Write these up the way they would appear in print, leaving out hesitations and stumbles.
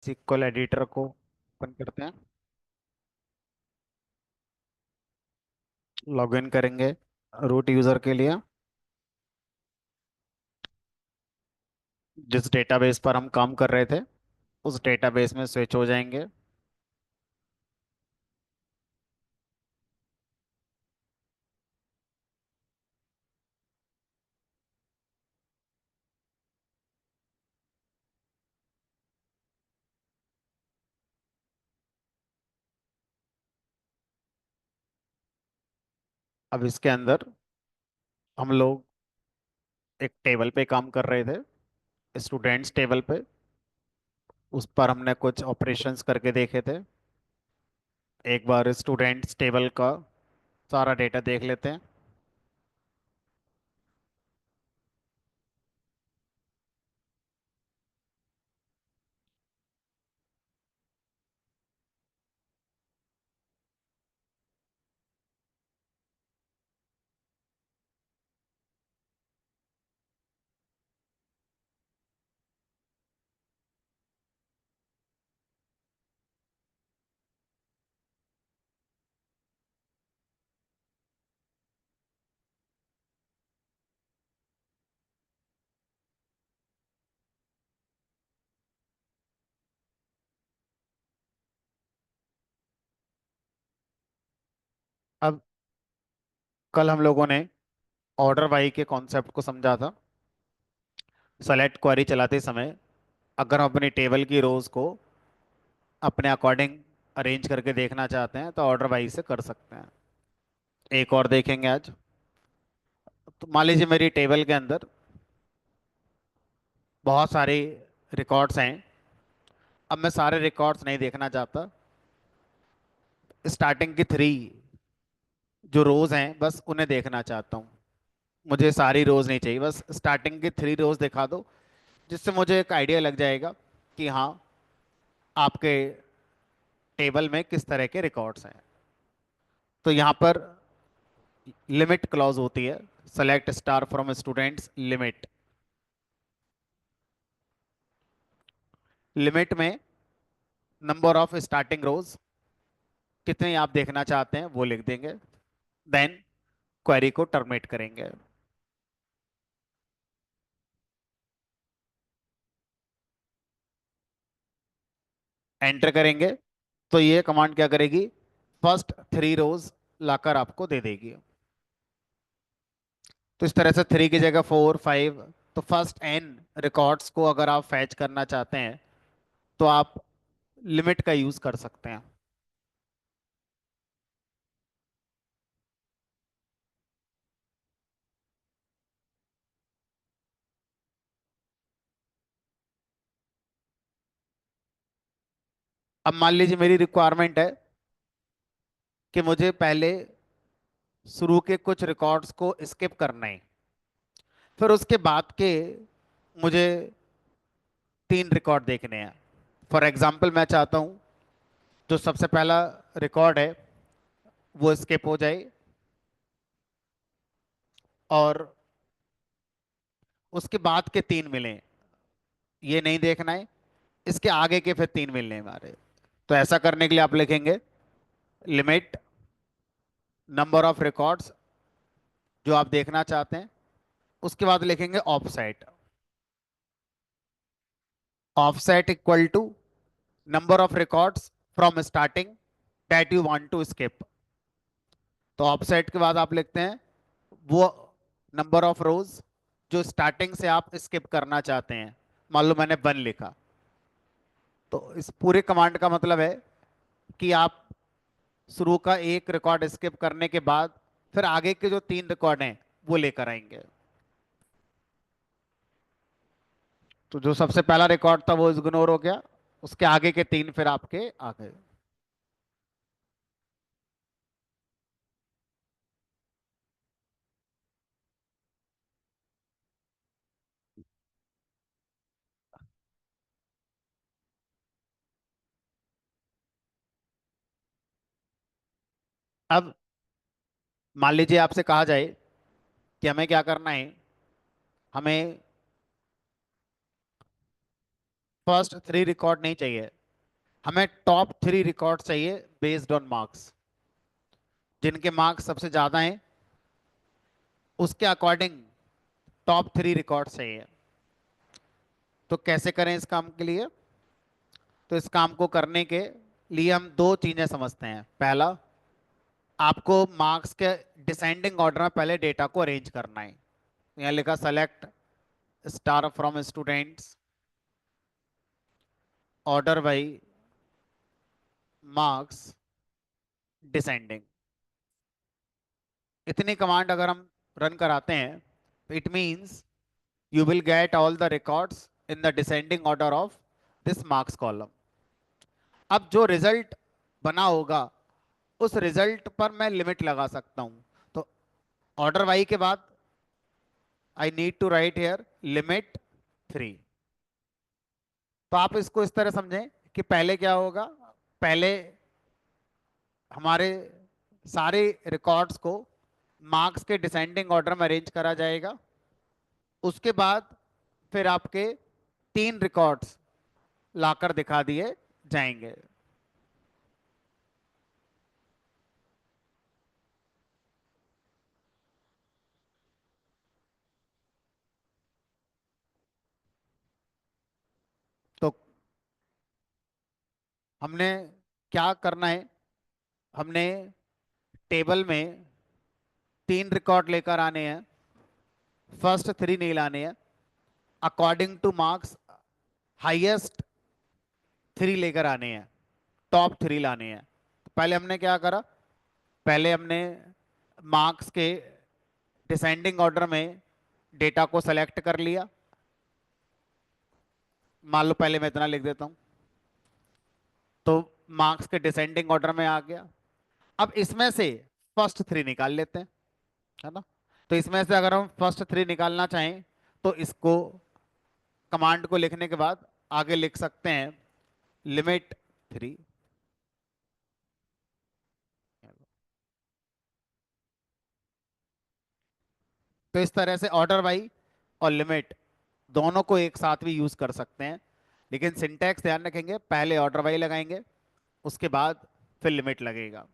SQL editor को open करते हैं। लॉगिन करेंगे रूट यूज़र के लिए। जिस डेटाबेस पर हम काम कर रहे थे उस डेटाबेस में स्विच हो जाएंगे। अब इसके अंदर हम लोग एक टेबल पे काम कर रहे थे, स्टूडेंट्स टेबल पे। उस पर हमने कुछ ऑपरेशंस करके देखे थे। एक बार स्टूडेंट्स टेबल का सारा डेटा देख लेते हैं। अब कल हम लोगों ने ऑर्डर बाई के कॉन्सेप्ट को समझा था। सेलेक्ट क्वेरी चलाते समय अगर हम अपनी टेबल की रोज को अपने अकॉर्डिंग अरेंज करके देखना चाहते हैं तो ऑर्डर वाइज से कर सकते हैं। एक और देखेंगे आज। तो मान लीजिए मेरी टेबल के अंदर बहुत सारे रिकॉर्ड्स हैं। अब मैं सारे रिकॉर्ड्स नहीं देखना चाहता। स्टार्टिंग की 3 जो रोज हैं बस उन्हें देखना चाहता हूँ। मुझे सारी रोज नहीं चाहिए, बस स्टार्टिंग की 3 रोज दिखा दो, जिससे मुझे एक आइडिया लग जाएगा कि हाँ, आपके टेबल में किस तरह के रिकॉर्ड्स हैं। तो यहाँ पर लिमिट क्लॉज होती है। Select star from students limit. Limit में नंबर ऑफ स्टार्टिंग रोज कितने आप देखना चाहते हैं वो लिख देंगे। देन क्वेरी को टर्मिनेट करेंगे। एंटर करेंगे तो ये कमांड क्या करेगी, फर्स्ट 3 रोज लाकर आपको दे देगी। तो इस तरह से 3 की जगह 4 5। तो फर्स्ट एन रिकॉर्ड्स को अगर आप फैच करना चाहते हैं तो आप लिमिट का यूज कर सकते हैं। अब मान लीजिए मेरी रिक्वायरमेंट है कि मुझे पहले शुरू के कुछ रिकॉर्ड्स को स्किप करना है, फिर उसके बाद के मुझे 3 रिकॉर्ड देखने हैं। फॉर एग्जाम्पल मैं चाहता हूं जो सबसे पहला रिकॉर्ड है वो स्किप हो जाए, और उसके बाद के 3 मिले, ये नहीं देखना है। इसके आगे के फिर 3 मिलने हैं हमारे। तो ऐसा करने के लिए आप लिखेंगे लिमिट नंबर ऑफ रिकॉर्ड्स जो आप देखना चाहते हैं। उसके बाद लिखेंगे offset. Offset equal to number of records from starting that you want to skip. तो ऑफसेट के बाद आप लिखते हैं वो नंबर ऑफ रोज जो स्टार्टिंग से आप स्किप करना चाहते हैं। मान लो मैंने 1 लिखा। तो इस पूरे कमांड का मतलब है कि आप शुरू का एक रिकॉर्ड स्किप करने के बाद फिर आगे के जो 3 रिकॉर्ड हैं वो लेकर आएंगे। तो जो सबसे पहला रिकॉर्ड था वो इग्नोर हो गया, उसके आगे के 3 फिर आपके आ गए। अब मान लीजिए आपसे कहा जाए कि हमें क्या करना है। हमें फर्स्ट थ्री रिकॉर्ड नहीं चाहिए, हमें टॉप थ्री रिकॉर्ड चाहिए बेस्ड ऑन मार्क्स। जिनके मार्क्स सबसे ज्यादा हैं उसके अकॉर्डिंग टॉप थ्री रिकॉर्ड चाहिए। तो कैसे करें इस काम के लिए? तो इस काम को करने के लिए हम दो चीजें समझते हैं। पहला, आपको मार्क्स के डिसेंडिंग ऑर्डर में पहले डेटा को अरेंज करना है। यहाँ लिखा select star from students order by marks descending. इतनी कमांड अगर हम रन कराते हैं it means you will get all the records in the descending order of this marks column। अब जो रिजल्ट बना होगा उस रिजल्ट पर मैं लिमिट लगा सकता हूं। तो ऑर्डर वाई के बाद I need to write here limit 3। तो आप इसको इस तरह समझें कि पहले क्या होगा, पहले हमारे सारे रिकॉर्ड्स को मार्क्स के डिसेंडिंग ऑर्डर में अरेंज करा जाएगा। उसके बाद फिर आपके तीन रिकॉर्ड्स लाकर दिखा दिए जाएंगे। तो हमने क्या करना है, हमने टेबल में तीन रिकॉर्ड लेकर आने हैं, फर्स्ट थ्री नहीं लाने हैं। According two marks highest three लेकर आने हैं, टॉप थ्री लाने हैं। तो पहले हमने क्या करा, पहले हमने मार्क्स के डिसेंडिंग ऑर्डर में डेटा को सेलेक्ट कर लिया। मान लो पहले मैं इतना लिख देता हूं, तो मार्क्स के डिसेंडिंग ऑर्डर में आ गया। अब इसमें से फर्स्ट थ्री निकाल लेते हैं, है ना। तो इसमें से अगर हम फर्स्ट थ्री निकालना चाहें तो इसको कमांड को लिखने के बाद आगे लिख सकते हैं लिमिट 3। तो इस तरह से ऑर्डर बाई और लिमिट दोनों को एक साथ भी यूज कर सकते हैं, लेकिन सिंटैक्स ध्यान रखेंगे, पहले ऑर्डर बाई लगाएंगे उसके बाद फिर लिमिट लगेगा।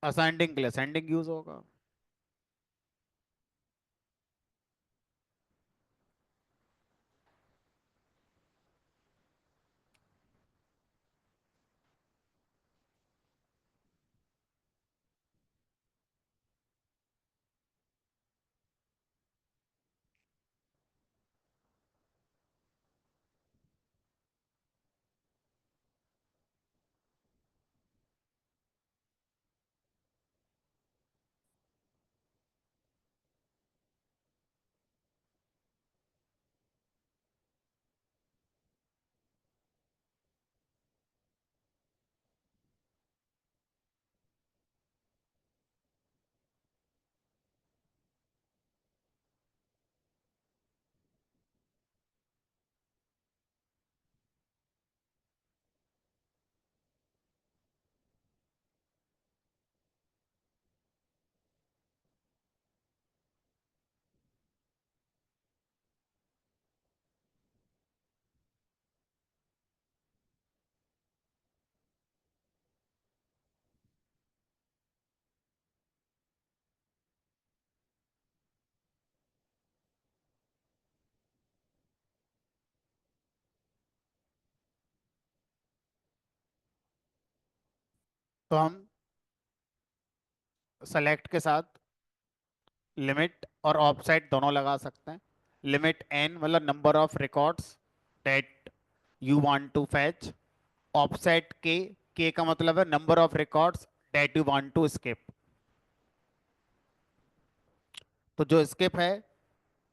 असेंडिंग के लिए असेंडिंग यूज होगा। तो हम सेलेक्ट के साथ लिमिट और ऑफसेट दोनों लगा सकते हैं। लिमिट एन मतलब number of records that you want to fetch. Offset के का मतलब है number of records that you want to skip. तो जो स्किप है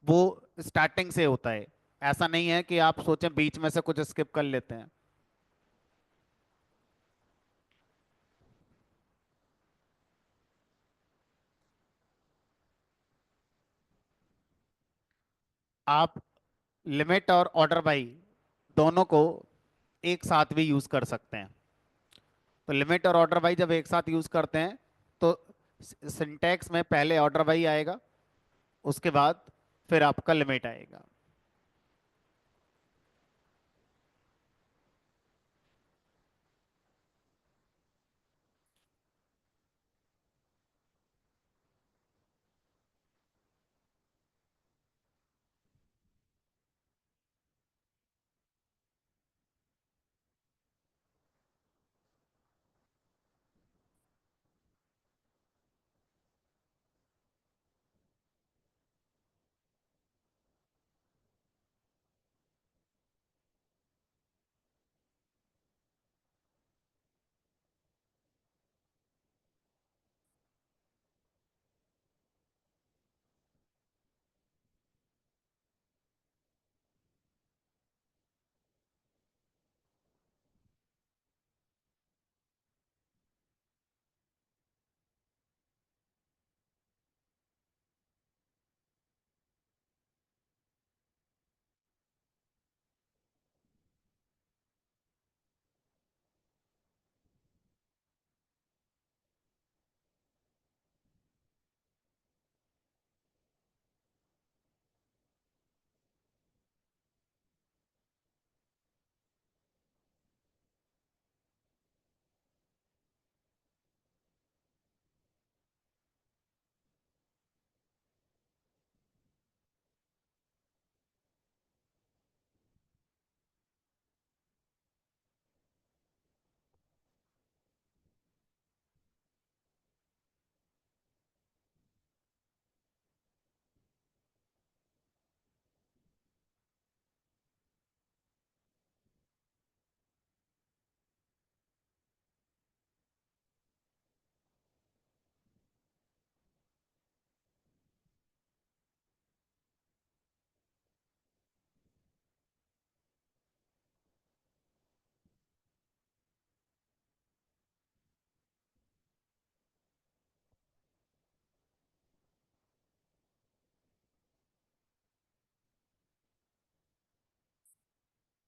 वो स्टार्टिंग से होता है, ऐसा नहीं है कि आप सोचें बीच में से कुछ स्किप कर लेते हैं। आप लिमिट और ऑर्डर बाई दोनों को एक साथ भी यूज कर सकते हैं। तो लिमिट और ऑर्डर बाई जब एक साथ यूज करते हैं तो सिंटैक्स में पहले ऑर्डर बाई आएगा, उसके बाद फिर आपका लिमिट आएगा।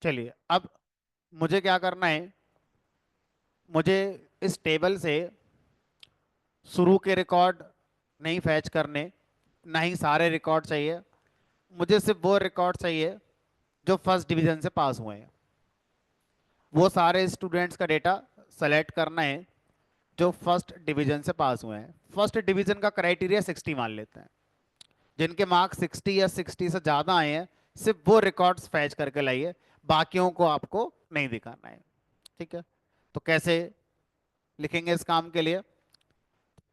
चलिए अब मुझे क्या करना है, मुझे इस टेबल से शुरू के रिकॉर्ड नहीं फैच करने, ना ही सारे रिकॉर्ड चाहिए। मुझे सिर्फ वो रिकॉर्ड चाहिए जो फर्स्ट डिवीजन से पास हुए हैं। वो सारे स्टूडेंट्स का डेटा सेलेक्ट करना है जो फर्स्ट डिवीजन से पास हुए हैं। फर्स्ट डिवीजन का क्राइटेरिया 60 मान लेते हैं। जिनके मार्क्स 60 या 60 से ज़्यादा आए हैं सिर्फ वो रिकॉर्ड्स फैच करके लाइए, बाकियों को आपको नहीं दिखाना है। ठीक है, तो कैसे लिखेंगे इस काम के लिए?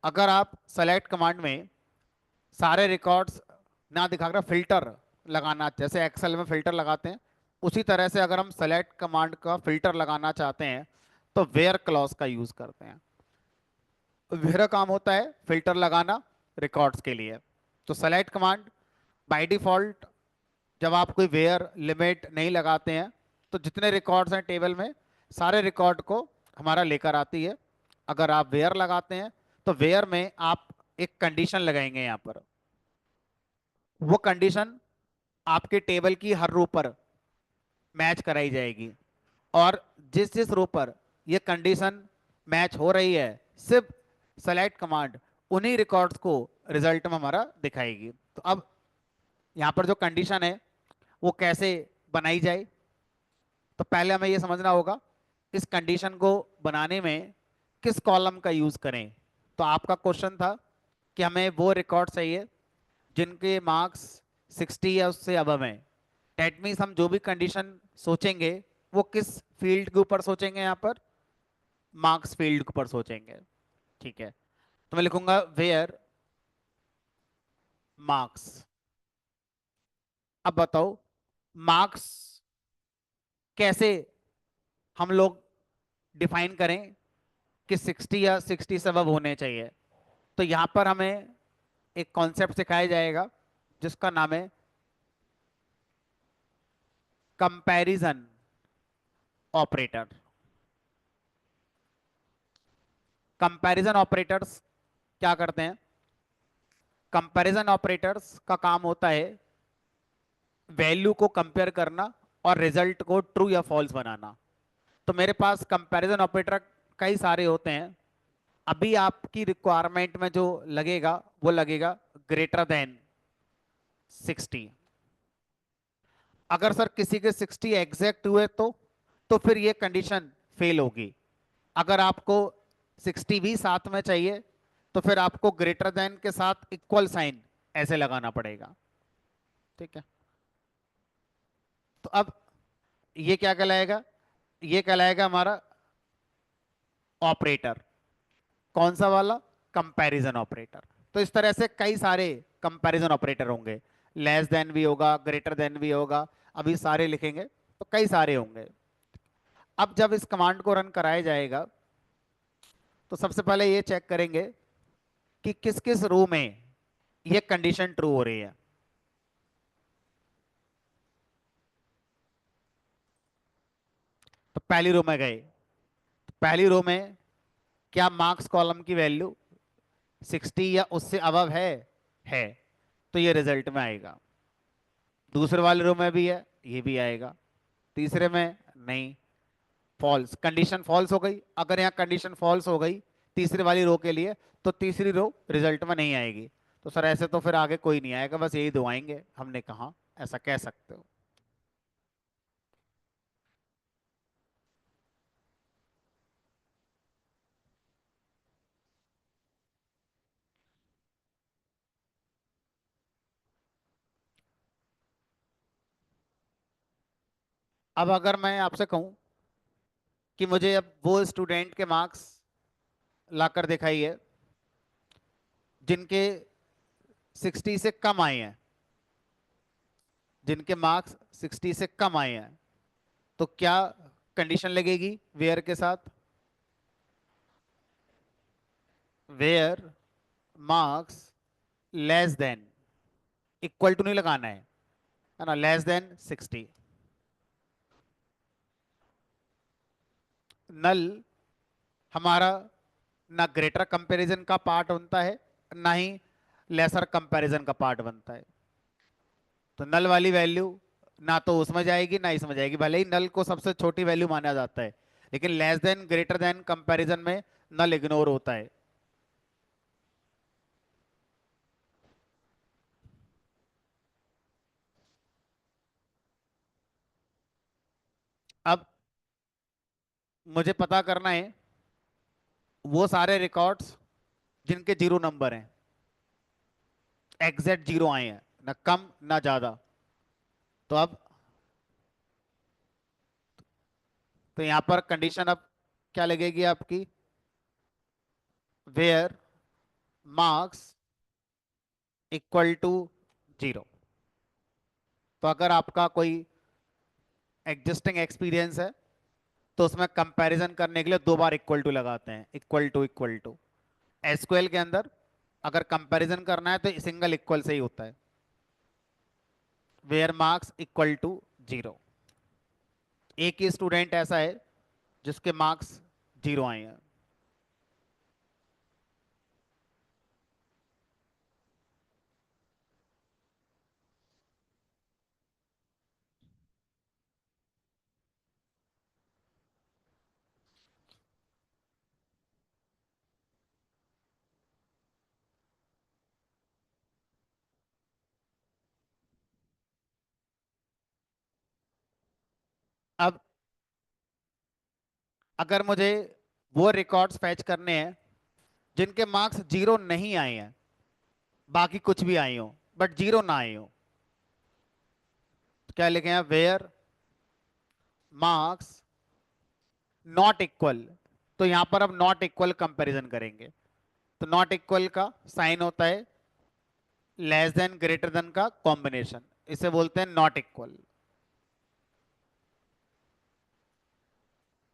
अगर आप सेलेक्ट कमांड में सारे रिकॉर्ड्स ना दिखाकर फिल्टर लगाना, जैसे एक्सेल में फिल्टर लगाते हैं उसी तरह से अगर हम सेलेक्ट कमांड का फिल्टर लगाना चाहते हैं तो वेयर क्लॉज का यूज करते हैं। वेयर काम होता है फिल्टर लगाना रिकॉर्ड्स के लिए। तो सेलेक्ट कमांड बाय डिफॉल्ट जब आप कोई वेयर लिमिट नहीं लगाते हैं तो जितने रिकॉर्ड्स हैं टेबल में सारे रिकॉर्ड को हमारा लेकर आती है। अगर आप वेयर लगाते हैं तो वेयर में आप एक कंडीशन लगाएंगे यहाँ पर। वो कंडीशन आपके टेबल की हर रो पर मैच कराई जाएगी, और जिस जिस रो पर ये कंडीशन मैच हो रही है सिर्फ सेलेक्ट कमांड उन्हीं रिकॉर्ड्स को रिजल्ट में हमारा दिखाएगी। तो अब यहाँ पर जो कंडीशन है वो कैसे बनाई जाए, तो पहले हमें ये समझना होगा इस कंडीशन को बनाने में किस कॉलम का यूज करें। तो आपका क्वेश्चन था कि हमें वो रिकॉर्ड चाहिए जिनके मार्क्स 60 या उससे अबव हैं। डेट मीन्स हम जो भी कंडीशन सोचेंगे वो किस फील्ड के ऊपर सोचेंगे यहाँ पर? मार्क्स फील्ड पर सोचेंगे। ठीक है, तो मैं लिखूंगा वेयर मार्क्स। अब बताओ मार्क्स कैसे हम लोग डिफाइन करें कि 60 या 60 से above होने चाहिए। तो यहां पर हमें एक कॉन्सेप्ट सिखाया जाएगा जिसका नाम है कंपैरिजन ऑपरेटर। कंपैरिजन ऑपरेटर्स क्या करते हैं? कंपैरिजन ऑपरेटर्स का काम होता है वैल्यू को कंपेयर करना और रिजल्ट को ट्रू या फॉल्स बनाना। तो मेरे पास कंपैरिजन ऑपरेटर कई सारे होते हैं। अभी आपकी रिक्वायरमेंट में जो लगेगा वो लगेगा ग्रेटर देन 60। अगर सर किसी के 60 एग्जैक्ट हुए तो फिर ये कंडीशन फेल होगी। अगर आपको 60 भी साथ में चाहिए तो फिर आपको ग्रेटर देन के साथ इक्वल साइन ऐसे लगाना पड़ेगा। ठीक है, तो अब ये क्या कहलाएगा? ये कहलाएगा हमारा ऑपरेटर। कौन सा वाला? Comparison operator. तो इस तरह से कई सारे कंपैरिजन ऑपरेटर होंगे। लेस देन भी होगा, ग्रेटर देन भी होगा, अभी सारे लिखेंगे तो कई सारे होंगे। अब जब इस कमांड को रन कराया जाएगा तो सबसे पहले ये चेक करेंगे कि किस किस रो में ये कंडीशन ट्रू हो रही है। तो पहली रो में गए, तो पहली रो में क्या मार्क्स कॉलम की वैल्यू 60 या उससे अबव है तो ये रिजल्ट में आएगा। दूसरे वाले रो में भी है, ये भी आएगा। तीसरे में नहीं, फॉल्स, कंडीशन फॉल्स हो गई। अगर यहाँ कंडीशन फॉल्स हो गई तीसरी वाली रो के लिए तो तीसरी रो रिजल्ट में नहीं आएगी। तो सर ऐसे तो फिर आगे कोई नहीं आएगा, बस यही दो आएंगे। हमने कहा ऐसा कह सकते हो। अब अगर मैं आपसे कहूं कि मुझे अब वो स्टूडेंट के मार्क्स लाकर दिखाइए जिनके 60 से कम आए हैं, जिनके मार्क्स 60 से कम आए हैं, तो क्या कंडीशन लगेगी वेयर के साथ? Where marks less than, equal to नहीं लगाना है ना, लेस देन 60। नल हमारा ना ग्रेटर कंपैरिजन का पार्ट बनता है ना ही लेसर कंपैरिजन का पार्ट बनता है। तो नल वाली वैल्यू ना तो उसमें जाएगी ना इसमें जाएगी। भले ही नल को सबसे छोटी वैल्यू माना जाता है लेकिन less than greater than comparison में नल इग्नोर होता है। अब मुझे पता करना है वो सारे रिकॉर्ड्स जिनके जीरो नंबर हैं, एग्जैक्ट जीरो आए हैं, ना कम ना ज्यादा। तो अब तो यहां पर कंडीशन अब क्या लगेगी आपकी? Where marks equal to zero. तो अगर आपका कोई एग्जिस्टिंग एक्सपीरियंस है तो उसमें कंपैरिजन करने के लिए दो बार इक्वल टू लगाते हैं, equal to equal to. SQL के अंदर अगर कंपैरिजन करना है तो सिंगल इक्वल से ही होता है, where marks equal to zero. एक ही स्टूडेंट ऐसा है जिसके मार्क्स जीरो आए हैं। अब अगर मुझे वो रिकॉर्ड्स फैच करने हैं जिनके मार्क्स जीरो नहीं आए हैं, बाकी कुछ भी आए हो बट जीरो ना आए हो, तो क्या लिखे हैं? वेयर मार्क्स नॉट इक्वल तो यहां पर अब नॉट इक्वल कंपैरिजन करेंगे। तो नॉट इक्वल का साइन होता है लेस देन ग्रेटर देन का कॉम्बिनेशन, इसे बोलते हैं नॉट इक्वल।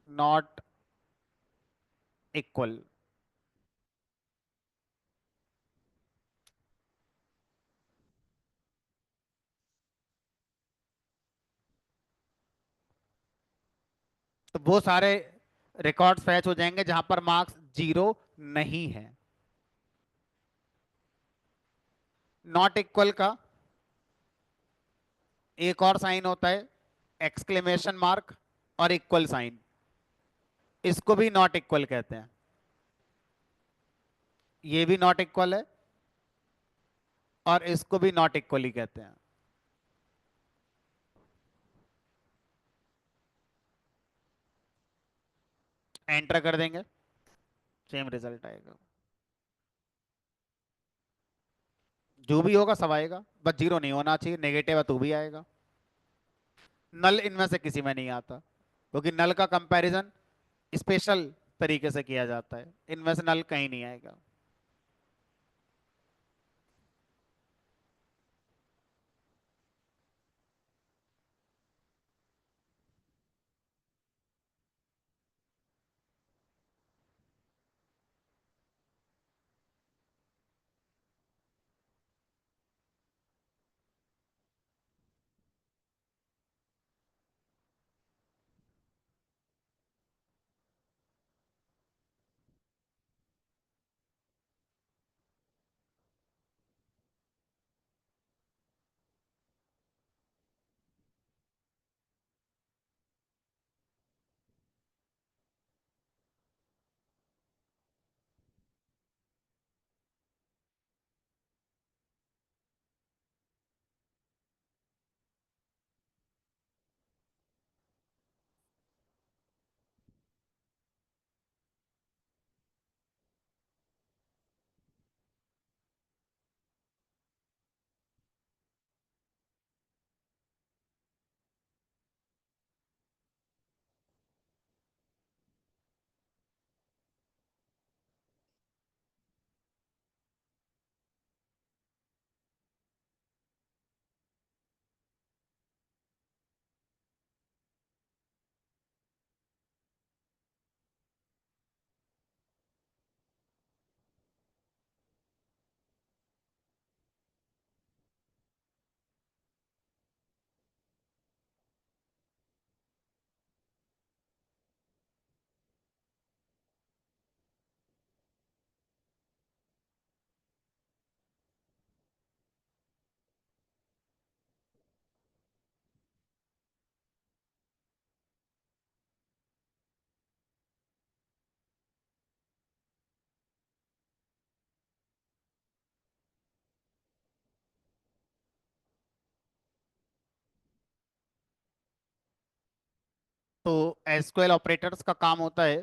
Not equal. तो वो सारे रिकॉर्ड्स फैच हो जाएंगे जहां पर मार्क्स जीरो नहीं है। नॉट इक्वल का एक और साइन होता है एक्सक्लेमेशन मार्क और इक्वल साइन, इसको भी नॉट इक्वल कहते हैं। ये भी नॉट इक्वल है और इसको भी नॉट इक्वल ही कहते हैं। एंटर कर देंगे, सेम रिजल्ट आएगा। जो भी होगा सब आएगा, बस जीरो नहीं होना चाहिए, नेगेटिव है तो भी आएगा। नल इनमें से किसी में नहीं आता, क्योंकि नल का कंपैरिजन स्पेशल तरीके से किया जाता है, इनमें से नल कहीं नहीं आएगा। तो एसक्यूएल ऑपरेटर्स का काम होता है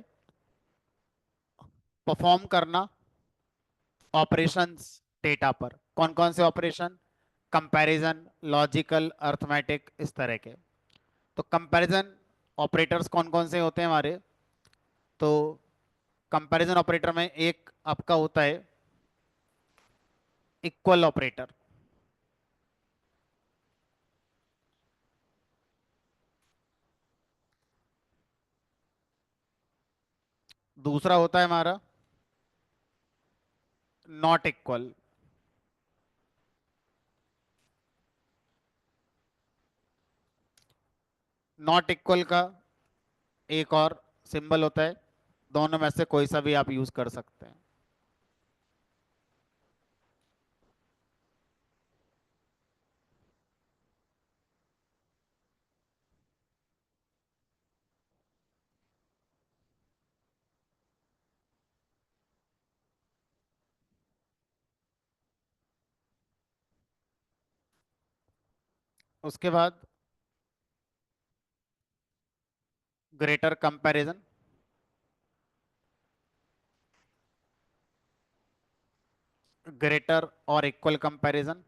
परफॉर्म करना ऑपरेशंस डेटा पर। कौन कौन से ऑपरेशन? कंपैरिजन, लॉजिकल, अर्थमेटिक, इस तरह के। तो कंपैरिजन ऑपरेटर्स कौन कौन से होते हैं हमारे? तो कंपैरिजन ऑपरेटर में एक आपका होता है इक्वल ऑपरेटर, दूसरा होता है हमारा नॉट इक्वल। नॉट इक्वल का एक और सिंबल होता है, दोनों में से कोई सा भी आप यूज कर सकते हैं। उसके बाद ग्रेटर कंपैरिजन, ग्रेटर और equal comparison,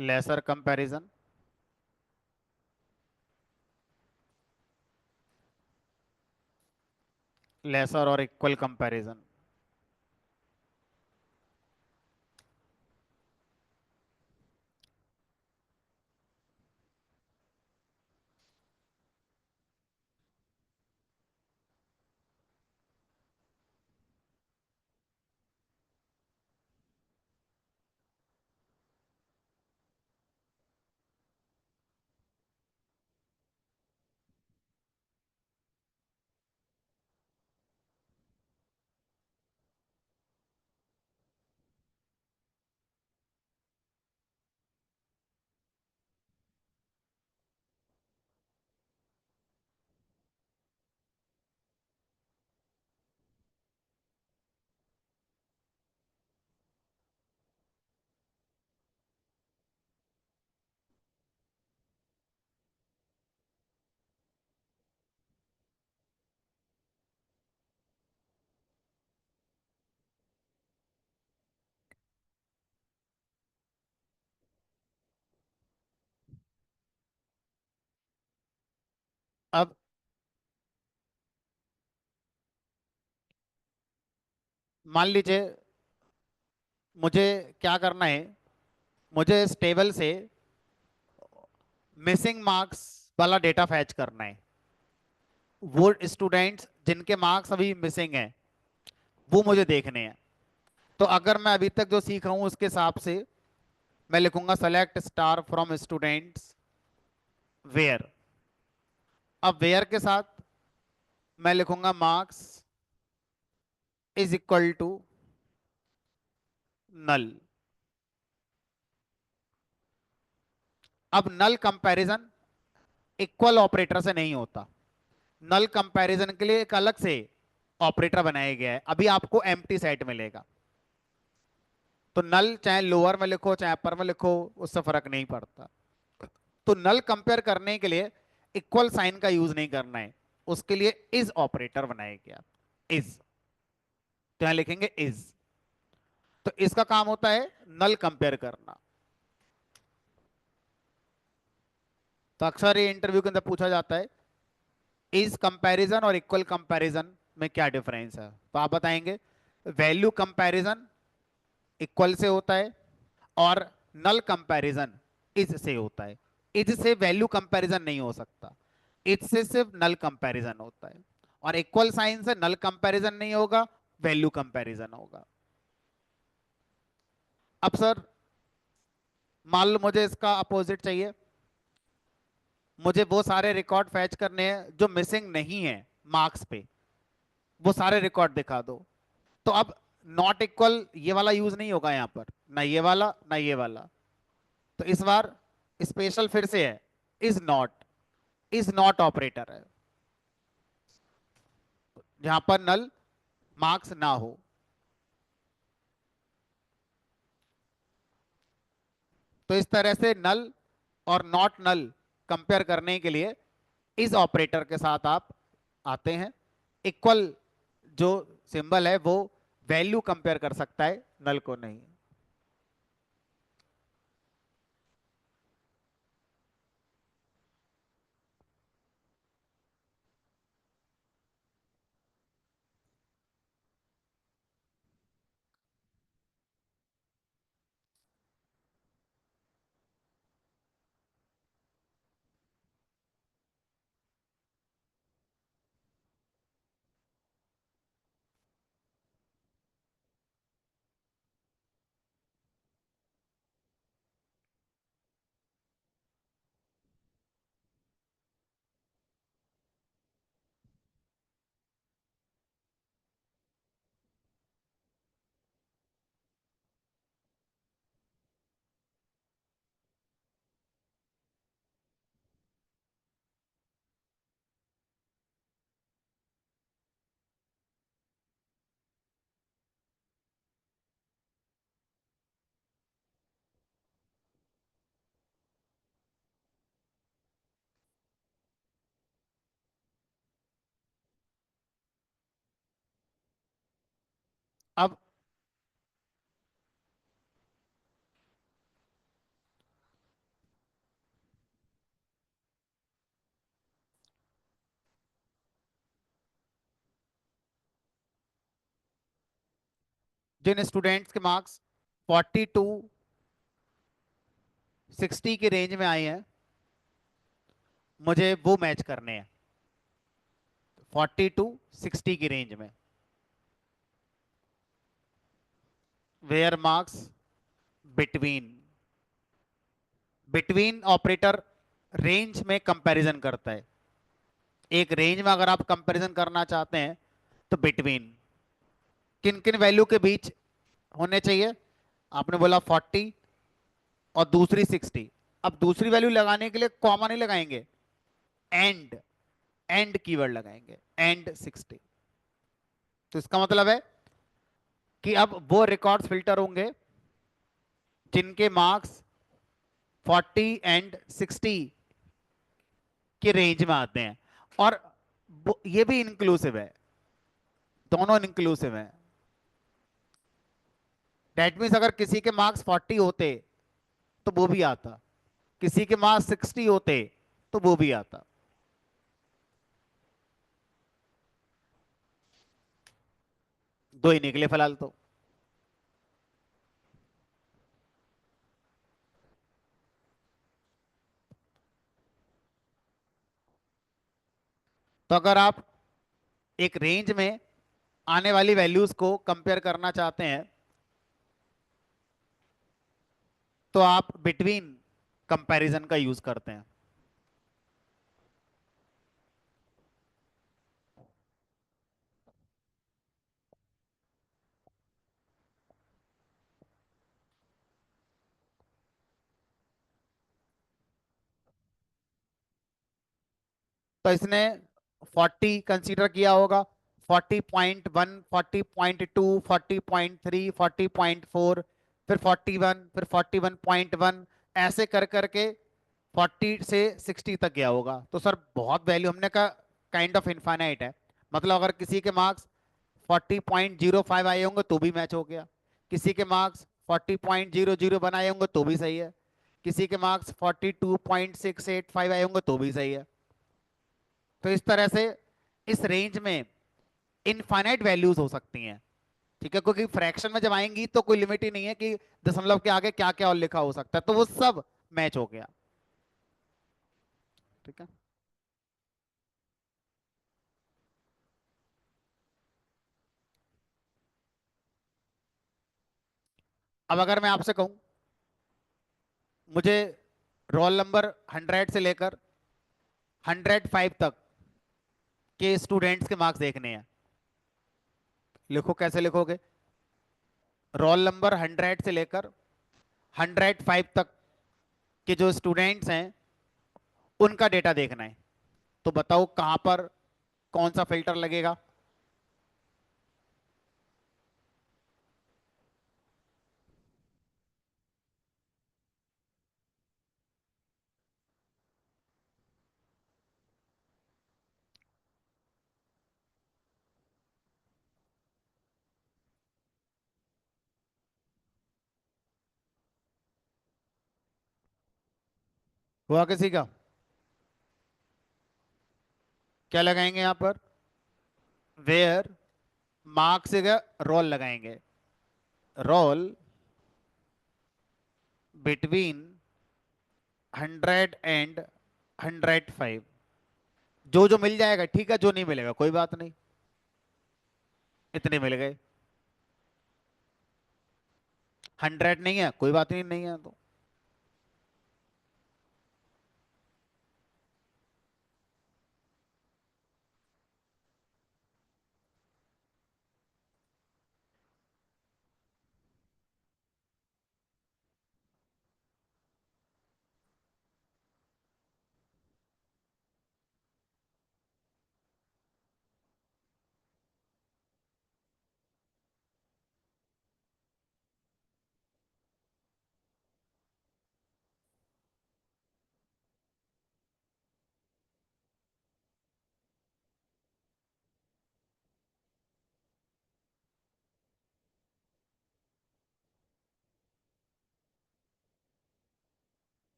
lesser comparison, lesser और इक्वल कंपैरिजन। अब मान लीजिए मुझे क्या करना है, मुझे इस टेबल से मिसिंग मार्क्स वाला डेटा फैच करना है। वो स्टूडेंट्स जिनके मार्क्स अभी मिसिंग हैं वो मुझे देखने हैं। तो अगर मैं अभी तक जो सीखा हूं उसके हिसाब से मैं लिखूंगा select star from students where. अब वेयर के साथ मैं लिखूंगा marks is equal to null. अब नल कंपैरिजन इक्वल ऑपरेटर से नहीं होता। नल कंपैरिजन के लिए एक अलग से ऑपरेटर बनाया गया है, अभी आपको एम्प्टी सेट मिलेगा। तो नल चाहे लोअर में लिखो चाहे अपर में लिखो उससे फर्क नहीं पड़ता। तो नल कंपेयर करने के लिए इक्वल साइन का यूज नहीं करना है, उसके लिए इज ऑपरेटर बनाया गया। इज, तो यहां लिखेंगे इज। तो इसका काम होता है नल कंपेयर करना। तो अक्सर ये इंटरव्यू के अंदर पूछा जाता है इज कंपैरिजन और इक्वल कंपैरिजन में क्या डिफरेंस है, तो आप बताएंगे वैल्यू कंपैरिजन इक्वल से होता है और नल कंपैरिजन इज से होता है। इज से वैल्यू कंपैरिजन नहीं हो सकता, इज से सिर्फ नल कंपैरिजन होता है। और इक्वल साइन से नल कंपैरिजन नहीं होगा, वैल्यू कंपैरिजन होगा। अब सर मान लो मुझे इसका अपोजिट चाहिए, मुझे वो सारे रिकॉर्ड फैच करने हैं जो मिसिंग नहीं है मार्क्स पे, वो सारे रिकॉर्ड दिखा दो। तो अब नॉट इक्वल ये वाला यूज नहीं होगा यहां पर, ना ये वाला ना ये वाला। तो इस बार स्पेशल फिर से है is not. Is not operator है जहां पर नल मार्क्स ना हो। तो इस तरह से नल और नॉट नल कंपेयर करने के लिए इज ऑपरेटर के साथ आप आते हैं। इक्वल जो सिंबल है वो वैल्यू कंपेयर कर सकता है, नल को नहीं। जिन स्टूडेंट्स के मार्क्स 40 टू 60 की रेंज में आए हैं, मुझे वो मैच करने हैं 40 टू 60 की रेंज में। Where marks between, between operator range में कंपैरिजन करता है। एक रेंज में अगर आप कंपैरिजन करना चाहते हैं तो बिटवीन किन किन वैल्यू के बीच होने चाहिए? आपने बोला 40 और दूसरी 60। अब दूसरी वैल्यू लगाने के लिए कॉमा नहीं लगाएंगे, एंड, एंड कीवर्ड लगाएंगे, एंड 60। तो इसका मतलब है कि अब वो रिकॉर्ड्स फिल्टर होंगे जिनके मार्क्स 40 एंड 60 के रेंज में आते हैं। और ये भी इंक्लूसिव है, दोनों इंक्लूसिव है। दैट मीन्स अगर किसी के मार्क्स 40 होते तो वो भी आता, किसी के मार्क्स 60 होते तो वो भी आता। दो ही निकले फिलहाल तो अगर आप एक रेंज में आने वाली वैल्यूज को कंपेयर करना चाहते हैं तो आप बिटवीन कंपैरिजन का यूज करते हैं। तो इसने 40 कंसीडर किया होगा, 40.1, 40.2, 40.3, 40.4, फिर 41, फिर 41.1, ऐसे कर करके 40 से 60 तक गया होगा। तो सर बहुत वैल्यू, हमने कहा काइंड ऑफ इनफाइनाइट है, मतलब अगर किसी के मार्क्स 40.05 आए होंगे तो भी मैच हो गया, किसी के मार्क्स 40.001 आए होंगे तो भी सही है, किसी के मार्क्स 42.685 आए होंगे तो भी सही है। तो इस तरह से इस रेंज में इनफाइनाइट वैल्यूज हो सकती हैं, ठीक है, क्योंकि फ्रैक्शन में जब आएंगी तो कोई लिमिट ही नहीं है कि दशमलव के आगे क्या क्या और लिखा हो सकता है, तो वो सब मैच हो गया। ठीक है। अब अगर मैं आपसे कहूं मुझे रोल नंबर 100 से लेकर 105 तक के स्टूडेंट्स के मार्क्स देखने हैं, लिखो, कैसे लिखोगे? रोल नंबर 100 से लेकर 105 तक के जो स्टूडेंट्स हैं उनका डेटा देखना है, तो बताओ कहां पर कौन सा फिल्टर लगेगा? हुआ किसी का? क्या लगाएंगे यहां पर? वेयर मार्क्स का रोल लगाएंगे, रोल बिटवीन 100 एंड 105। जो जो मिल जाएगा ठीक है, जो नहीं मिलेगा कोई बात नहीं, इतने मिल गए। 100 नहीं है कोई बात नहीं, नहीं है तो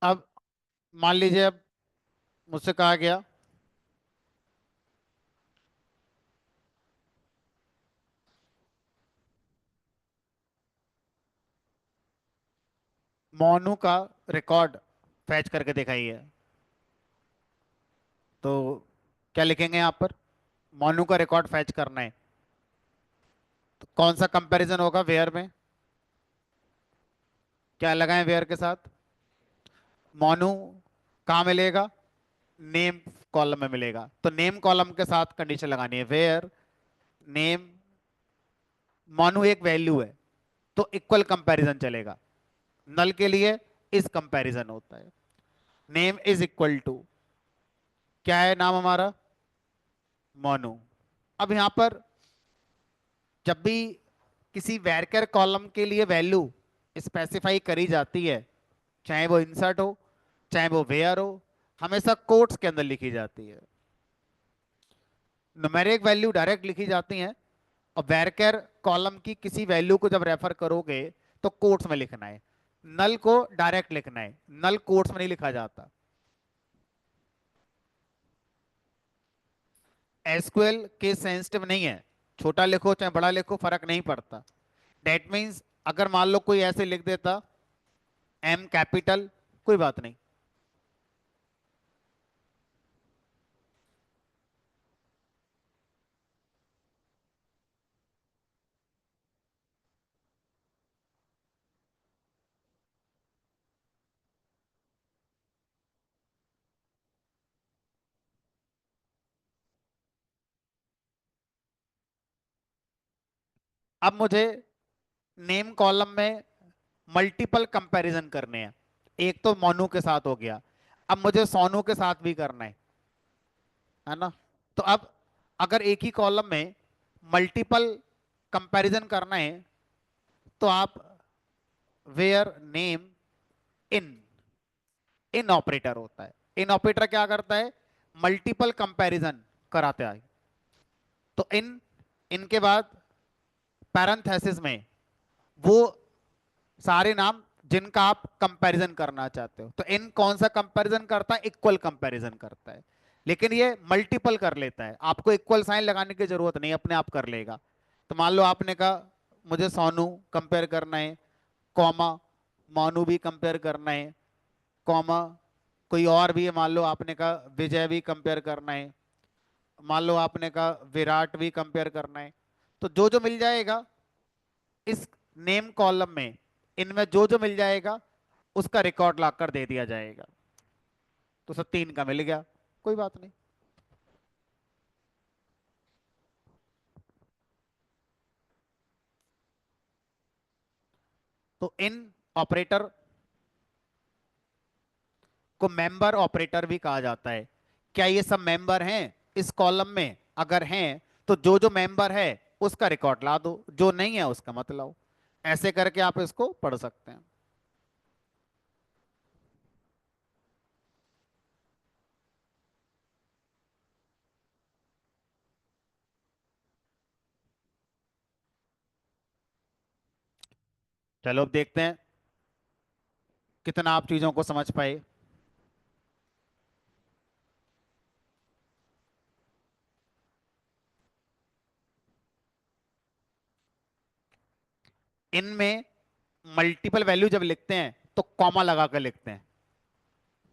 अब मान लीजिए, अब मुझसे कहा गया मोनू का रिकॉर्ड फैच करके दिखाइए। तो क्या लिखेंगे यहाँ पर? मोनू का रिकॉर्ड फैच करना है। तो कौन सा कंपैरिजन होगा वेयर में? क्या लगाएं वेयर के साथ? मोनू कहाँ मिलेगा? नेम कॉलम में मिलेगा। तो नेम कॉलम के साथ कंडीशन लगानी है, वेयर नेम मोनू एक वैल्यू है, तो इक्वल कंपैरिजन चलेगा। नल के लिए इस कंपैरिजन होता है। नेम इज इक्वल टू, क्या है नाम हमारा? मोनू। अब यहां पर जब भी किसी वैरकर कॉलम के लिए वैल्यू स्पेसिफाई करी जाती है, चाहे वो इंसर्ट हो चाहे वो वेयर हो, हमेशा कोट्स के अंदर लिखी जाती है। न्यूमेरिक वैल्यू डायरेक्ट लिखी जाती हैं, और वैरकर कॉलम की किसी वैल्यू को जब रेफर करोगे तो कोट्स में लिखना है। नल को डायरेक्ट लिखना है, नल कोट्स में नहीं लिखा जाता। एसक्यूएल केस सेंसिटिव नहीं है, छोटा लिखो चाहे बड़ा लिखो फर्क नहीं पड़ता। डेट मीन्स अगर मान लो कोई ऐसे लिख देता एम कैपिटल, कोई बात नहीं। अब मुझे नेम कॉलम में मल्टीपल कंपैरिजन करने हैं। एक तो मोनू के साथ हो गया, अब मुझे सोनू के साथ भी करना है ना? तो अब अगर एक ही कॉलम में मल्टीपल कंपैरिजन करना है, तो आप where name in, in operator होता है। इन ऑपरेटर क्या करता है? मल्टीपल कंपैरिजन कराता है। तो इन, इनके बाद पैरेंथेसिस में वो सारे नाम जिनका आप कंपैरिजन करना चाहते हो। तो इन कौन सा कंपैरिजन करता है? इक्वल कंपैरिजन करता है। लेकिन ये मल्टीपल कर लेता है, आपको इक्वल साइन लगाने की जरूरत नहीं, अपने आप कर लेगा। तो मान लो आपने कहा मुझे सोनू कंपेयर करना है, कॉमा मोनू भी कंपेयर करना है, कॉमा कोई और भी है, मान लो आपने कहा विजय भी कंपेयर करना है, मान लो आपने कहा विराट भी कंपेयर करना है। तो जो जो मिल जाएगा इस नेम कॉलम में, इनमें जो जो मिल जाएगा उसका रिकॉर्ड लाकर दे दिया जाएगा। तो सब तीन का मिल गया, कोई बात नहीं। तो इन ऑपरेटर को मेंबर ऑपरेटर भी कहा जाता है। क्या ये सब मेंबर हैं इस कॉलम में? अगर हैं तो जो जो मेंबर है उसका रिकॉर्ड ला दो, जो नहीं है उसका मत लाओ। ऐसे करके आप इसको पढ़ सकते हैं। चलो अब देखते हैं कितना आप चीजों को समझ पाए। इनमें मल्टीपल वैल्यू जब लिखते हैं तो कॉमा लगा कर लिखते हैं।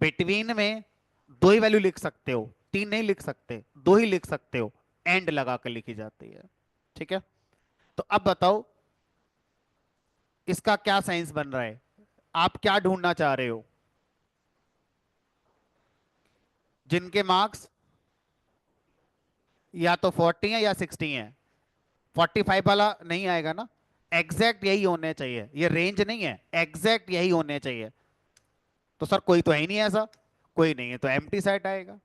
बिटवीन में दो ही वैल्यू लिख सकते हो, तीन नहीं लिख सकते, दो ही लिख सकते हो, एंड लगा कर लिखी जाती है। ठीक है? तो अब बताओ इसका क्या साइंस बन रहा है? आप क्या ढूंढना चाह रहे हो? जिनके मार्क्स या तो 40 है या 60 है। 45 वाला नहीं आएगा ना? एग्जैक्ट यही होने चाहिए, ये रेंज नहीं है, एग्जैक्ट यही होने चाहिए। तो सर कोई तो है ही नहीं ऐसा, कोई नहीं है तो एम्प्टी सेट आएगा।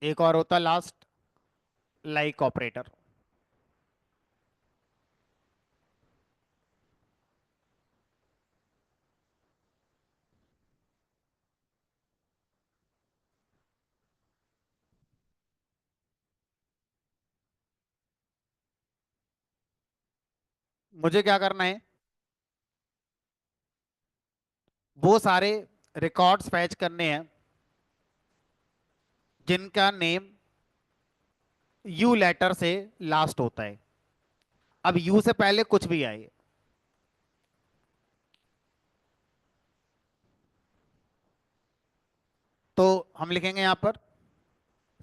एक और होता है लास्ट, लाइक ऑपरेटर। मुझे क्या करना है, वो सारे रिकॉर्ड्स फैच करने हैं जिनका नेम यू लेटर से लास्ट होता है। अब यू से पहले कुछ भी आए, तो हम लिखेंगे यहां पर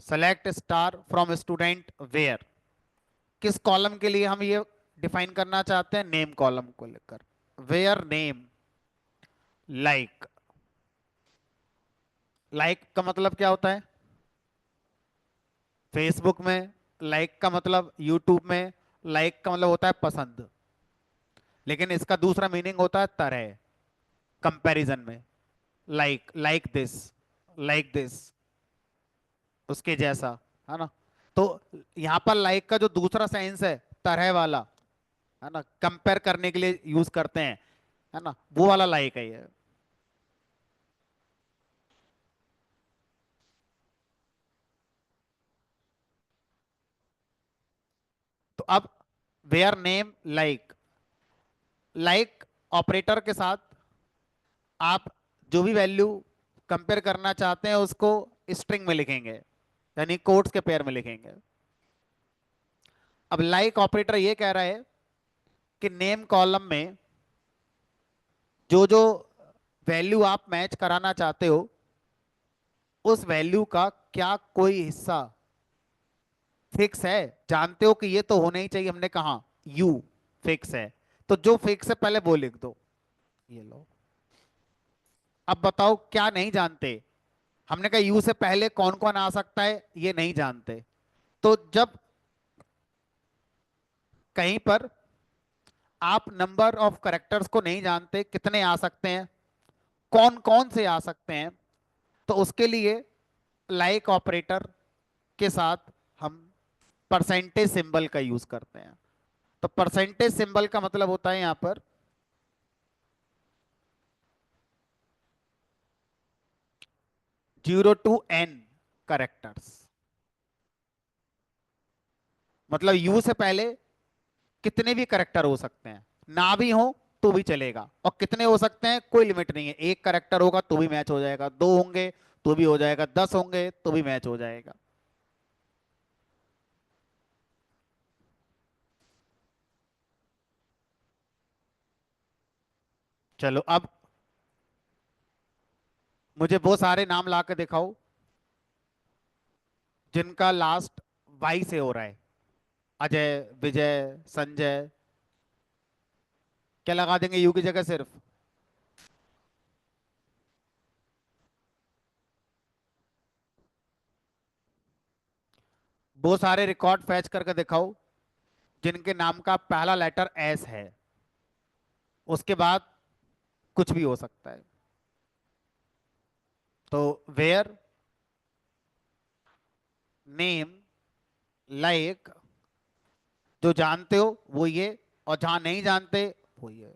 select star from student where. किस कॉलम के लिए हम ये डिफाइन करना चाहते हैं, नेम कॉलम को लेकर। वेयर नेम लाइक, लाइक का मतलब क्या होता है फेसबुक में, लाइक का मतलब यूट्यूब में, लाइक का मतलब होता है पसंद, लेकिन इसका दूसरा मीनिंग होता है तरह, कंपैरिजन में। Like, like this, like this, उसके जैसा, है ना। तो यहां पर लाइक का जो दूसरा सेंस है तरह वाला, है ना, कंपेयर करने के लिए यूज करते हैं, है ना, वो वाला लाइक है ये। तो अब where name like, like operator के साथ आप जो भी वैल्यू कंपेयर करना चाहते हैं उसको स्ट्रिंग में लिखेंगे, यानी कोट्स के पेयर में लिखेंगे। अब लाइक ऑपरेटर ये कह रहा है कि नेम कॉलम में जो जो वैल्यू आप मैच कराना चाहते हो उस वैल्यू का क्या कोई हिस्सा फिक्स है, जानते हो कि ये तो होना ही चाहिए, हमने कहा यू फिक्स है, तो जो फिक्स है पहले वो लिख दो। ये लो, अब बताओ क्या नहीं जानते। हमने कहा यू से पहले कौन कौन आ सकता है ये नहीं जानते। तो जब कहीं पर आप नंबर ऑफ करेक्टर्स को नहीं जानते कितने आ सकते हैं, कौन कौन से आ सकते हैं, तो उसके लिए लाइक ऑपरेटर के साथ हम परसेंटेज सिंबल का यूज करते हैं। तो परसेंटेज सिंबल का मतलब होता है यहां पर 0 to n करेक्टर्स। मतलब यू से पहले कितने भी करेक्टर हो सकते हैं, ना भी हो तो भी चलेगा, और कितने हो सकते हैं कोई लिमिट नहीं है, एक करेक्टर होगा तो भी मैच हो जाएगा, दो होंगे तो भी हो जाएगा, 10 होंगे तो भी मैच हो जाएगा। चलो अब मुझे वो सारे नाम ला के दिखाओ जिनका लास्ट वाई से हो रहा है, अजय, विजय, संजय। क्या लगा देंगे यू की जगह सिर्फ? वो सारे रिकॉर्ड फैच करके दिखाओ जिनके नाम का पहला लेटर एस है, उसके बाद कुछ भी हो सकता है। तो वेयर नेम लाइक, जो जानते हो वो ये, और जहां नहीं जानते वो ये।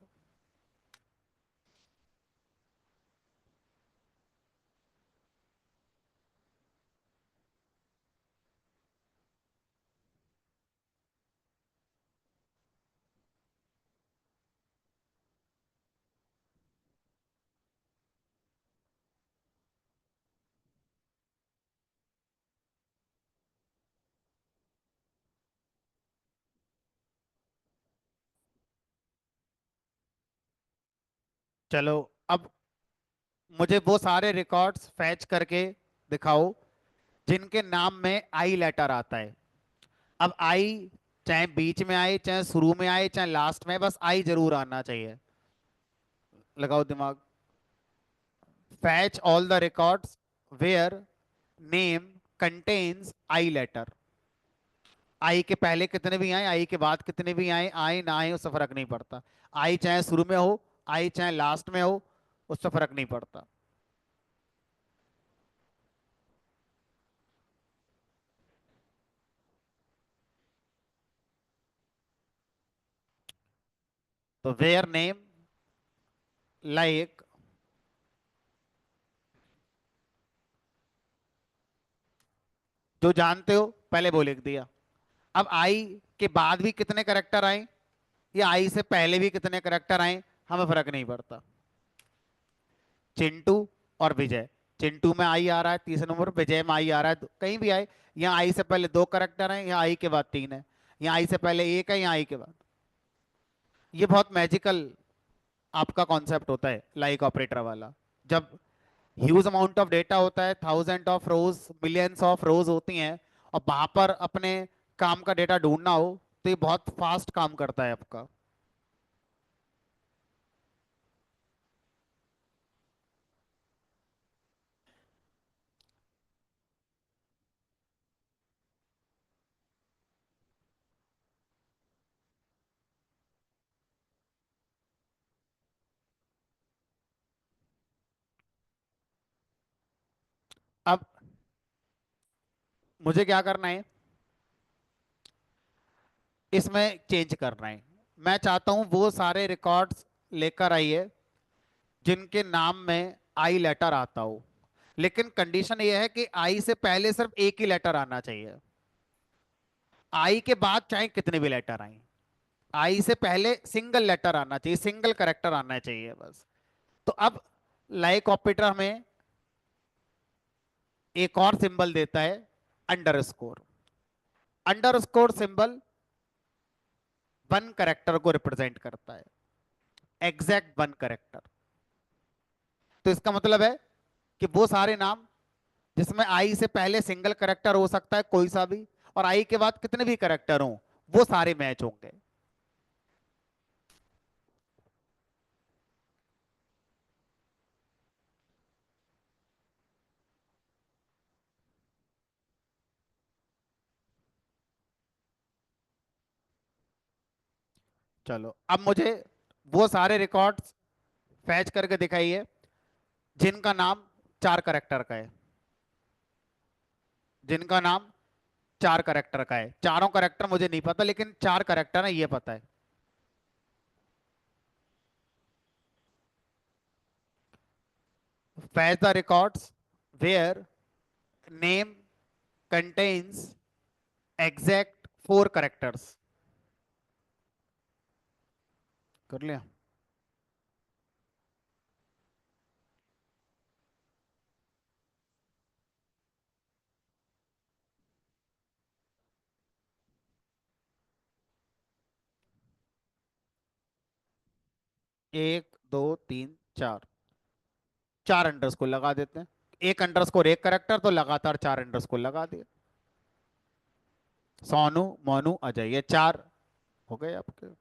चलो अब मुझे वो सारे रिकॉर्ड्स फैच करके दिखाओ जिनके नाम में आई लेटर आता है। अब आई चाहे बीच में आए, चाहे शुरू में आए, चाहे लास्ट में, बस आई जरूर आना चाहिए। लगाओ दिमाग। Fetch all the records where name contains I letter. I के पहले कितने भी आए, आई के बाद कितने भी आए, आए ना आए उससे फर्क नहीं पड़ता। आई चाहे शुरू में हो, आई चाहे लास्ट में हो, उससे फर्क नहीं पड़ता। तो वेयर नेम लाइक, जो जानते हो पहले वो लिख दिया। अब आई के बाद भी कितने करेक्टर आए या आई से पहले भी कितने करेक्टर आए, हमें फर्क नहीं पड़ता। चिंटू और विजय, चिंटू में आई आ रहा है तीसरे नंबर, विजय में आई आ रहा है, कहीं भी आए, यहाँ आई से पहले दो करेक्टर हैं, यहाँ आई के बाद तीन है, यहाँ आई से पहले एक है, यहाँ आई के बाद। ये बहुत मैजिकल आपका कॉन्सेप्ट होता है लाइक ऑपरेटर वाला। जब ह्यूज अमाउंट ऑफ डेटा होता है, thousand of rose, millions of रोज होती हैं, और वहां पर अपने काम का डेटा ढूंढना हो, तो ये बहुत फास्ट काम करता है आपका। अब मुझे क्या करना है, इसमें चेंज करना है। मैं चाहता हूं वो सारे रिकॉर्ड्स लेकर आइए जिनके नाम में आई लेटर आता हो, लेकिन कंडीशन ये है कि आई से पहले सिर्फ एक ही लेटर आना चाहिए, आई के बाद चाहे कितने भी लेटर आए, आई से पहले सिंगल लेटर आना चाहिए, सिंगल करेक्टर आना चाहिए बस। तो अब लाइक ऑपरेटर हमें एक और सिंबल देता है, under score. Under score symbol one character को रिप्रेजेंट करता है, एग्जैक्ट वन करेक्टर। तो इसका मतलब है कि वो सारे नाम जिसमें आई से पहले सिंगल करेक्टर हो सकता है कोई सा भी, और आई के बाद कितने भी करेक्टर हों, वो सारे मैच होंगे। चलो अब मुझे वो सारे रिकॉर्ड्स फैच करके दिखाइए जिनका नाम चार करेक्टर का है, जिनका नाम चार करेक्टर का है। चारों करेक्टर मुझे नहीं पता, लेकिन चार करेक्टर है ये पता है। Fetch the records where name contains exact four characters। कर लिया? एक दो तीन चार, चार अंडरस्कोर लगा देते हैं। एक अंडरस्कोर एक करेक्टर, तो लगातार चार अंडरस्कोर लगा दिए। सोनू, मोनू, अजय, ये चार हो गए आपके।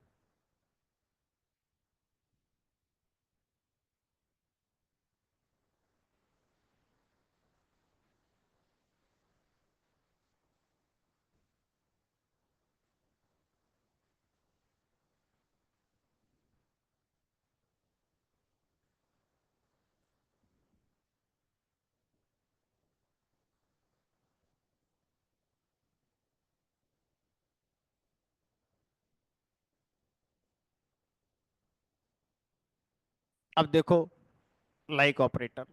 अब देखो लाइक ऑपरेटर।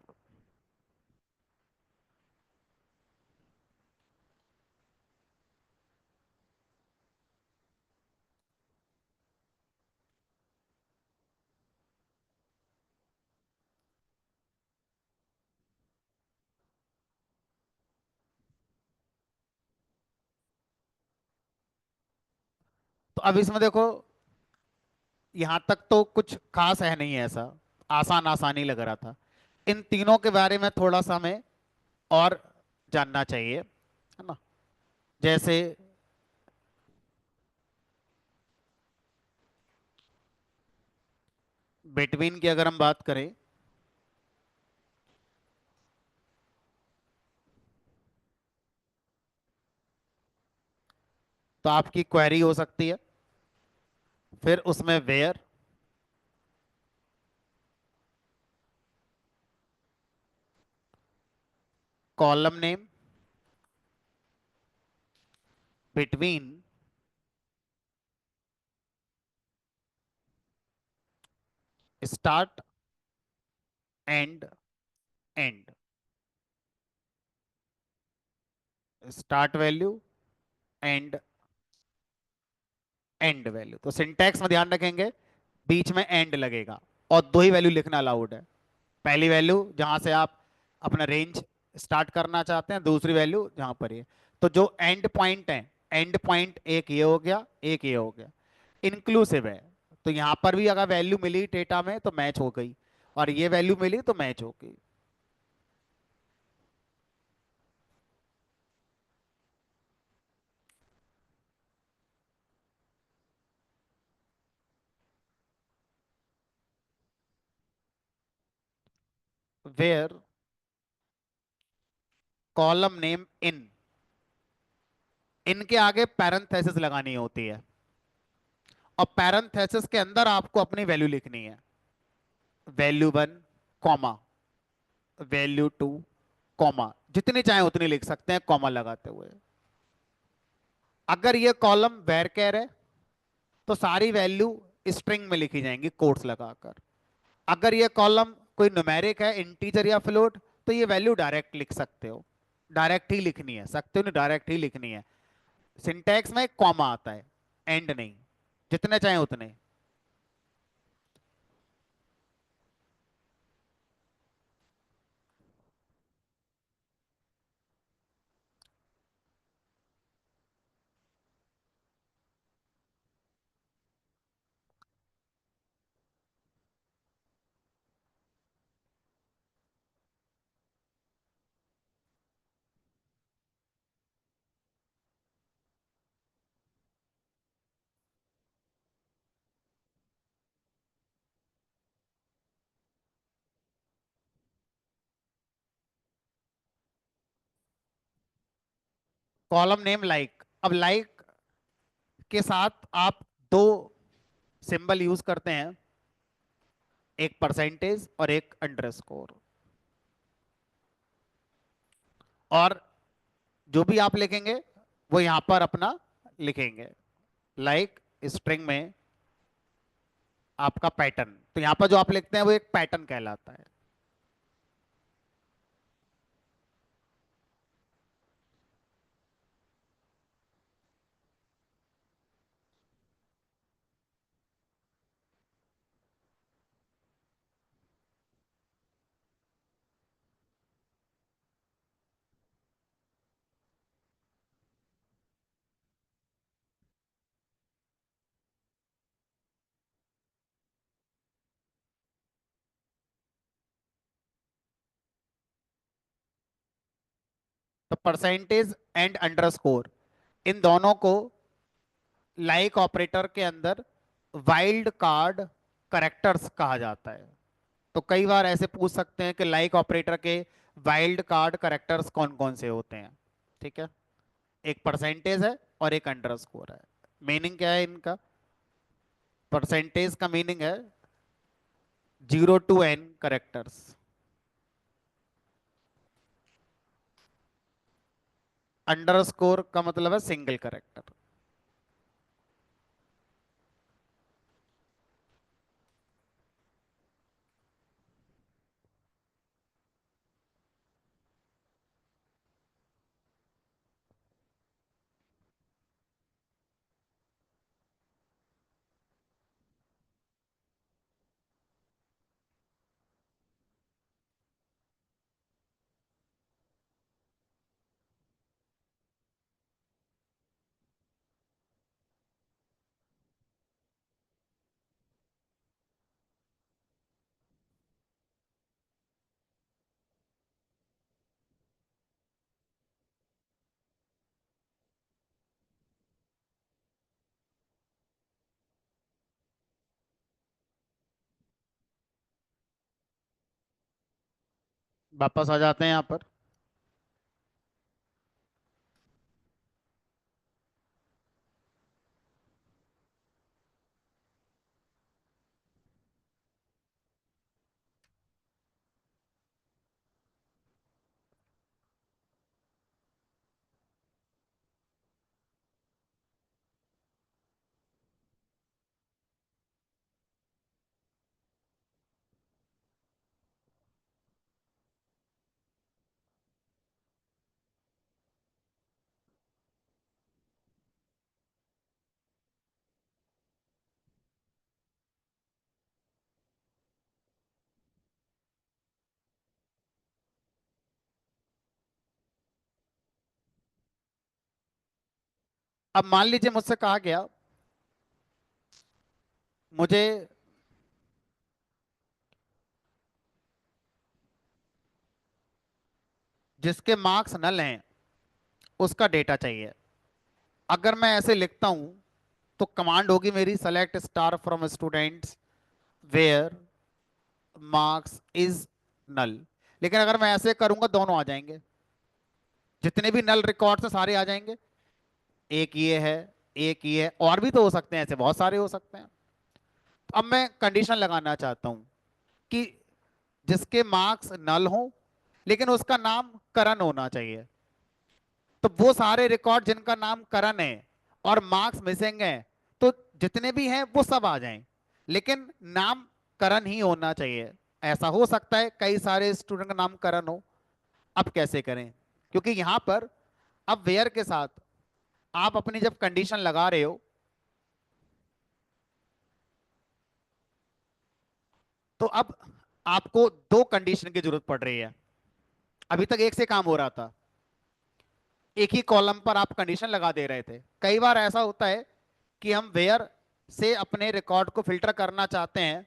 तो अब इसमें देखो, यहां तक तो कुछ खास है नहीं है, ऐसा आसान आसान ही लग रहा था। इन तीनों के बारे में थोड़ा सा हमें और जानना चाहिए, है ना। जैसे बिटवीन की अगर हम बात करें, तो आपकी क्वेरी हो सकती है, फिर उसमें where, column name, between, start, end, end. Start value, end, end value. तो सिंटैक्स में ध्यान रखेंगे, बीच में एंड लगेगा और दो ही वैल्यू लिखना अलाउड है। पहली वैल्यू जहां से आप अपना रेंज स्टार्ट करना चाहते हैं, दूसरी वैल्यू जहां पर ये। तो जो एंड पॉइंट है, एंड पॉइंट एक ये हो गया, एक ये हो गया, इंक्लूसिव है। तो यहां पर भी अगर वैल्यू मिली डेटा में तो मैच हो गई, और ये वैल्यू मिली तो मैच हो गई। वेयर कॉलम नेम इन, इनके आगे पैरेंथेसिस लगानी होती है, और पैरेंथेसिस के अंदर आपको अपनी वैल्यू लिखनी है। Value one, comma, value two, comma, जितनी चाहे उतनी लिख सकते हैं कॉमा लगाते हुए। अगर ये कॉलम वैरचर है तो सारी वैल्यू स्ट्रिंग में लिखी जाएंगी कोट्स लगाकर। अगर ये कॉलम कोई न्यूमेरिक है, इंटीजर या फ्लोट, तो ये वैल्यू डायरेक्ट लिख सकते हो, डायरेक्ट ही लिखनी है, सकते हो नहीं, डायरेक्ट ही लिखनी है। सिंटैक्स में एक कॉमा आता है, एंड नहीं, जितने चाहे उतने। कॉलम नेम लाइक, अब लाइक के साथ आप दो सिंबल यूज करते हैं, एक परसेंटेज और एक अंडरस्कोर। और जो भी आप लिखेंगे वो यहां पर अपना लिखेंगे, लाइक स्ट्रिंग में आपका पैटर्न, तो यहां पर जो आप लिखते हैं वो एक पैटर्न कहलाता है। तो परसेंटेज एंड अंडरस्कोर, इन दोनों को लाइक ऑपरेटर के अंदर वाइल्ड कार्ड करेक्टर्स कहा जाता है। तो कई बार ऐसे पूछ सकते हैं कि लाइक ऑपरेटर के वाइल्ड कार्ड करेक्टर्स कौन कौन से होते हैं। ठीक है, एक परसेंटेज है और एक अंडरस्कोर है। मीनिंग क्या है इनका? परसेंटेज का मीनिंग है 0 to n करेक्टर्स। अंडरस्कोर का मतलब है सिंगल करेक्टर। वापस आ जाते हैं यहाँ पर। अब मान लीजिए मुझसे कहा गया, मुझे जिसके मार्क्स नल हैं उसका डेटा चाहिए। अगर मैं ऐसे लिखता हूं तो कमांड होगी मेरी select star from students where marks is null. लेकिन अगर मैं ऐसे करूंगा दोनों आ जाएंगे, जितने भी नल रिकॉर्ड्स हैं सारे आ जाएंगे। एक ये है, एक ये है, और भी तो हो सकते हैं, ऐसे बहुत सारे हो सकते हैं। अब मैं कंडीशन लगाना चाहता हूं कि जिसके मार्क्स नल हो लेकिन उसका नाम करण होना चाहिए। तो वो सारे रिकॉर्ड जिनका नाम करण है और मार्क्स मिसिंग है, तो जितने भी हैं वो सब आ जाएं, लेकिन नाम करण ही होना चाहिए। ऐसा हो सकता है कई सारे स्टूडेंट का नाम करण हो। अब कैसे करें, क्योंकि यहां पर अब वेयर के साथ आप अपनी जब कंडीशन लगा रहे हो तो अब आपको दो कंडीशन की जरूरत पड़ रही है। अभी तक एक से काम हो रहा था, एक ही कॉलम पर आप कंडीशन लगा दे रहे थे। कई बार ऐसा होता है कि हम वेयर से अपने रिकॉर्ड को फिल्टर करना चाहते हैं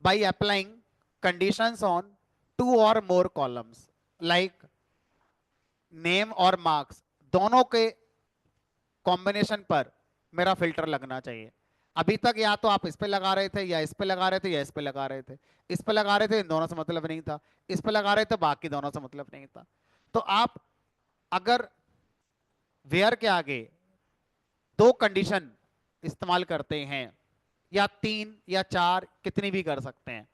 by applying conditions on two और मोर कॉलम्स, लाइक नेम और मार्क्स, दोनों के कॉम्बिनेशन पर मेरा फिल्टर लगना चाहिए। अभी तक या तो आप इस पे लगा रहे थे, या इस पे लगा रहे थे, या इस पे लगा रहे थे। इस पे लगा रहे थे, इन दोनों से मतलब नहीं था। इस पे लगा रहे थे, बाकी दोनों से मतलब नहीं था। तो आप अगर वेयर के आगे दो कंडीशन इस्तेमाल करते हैं, या तीन या चार, कितनी भी कर सकते हैं,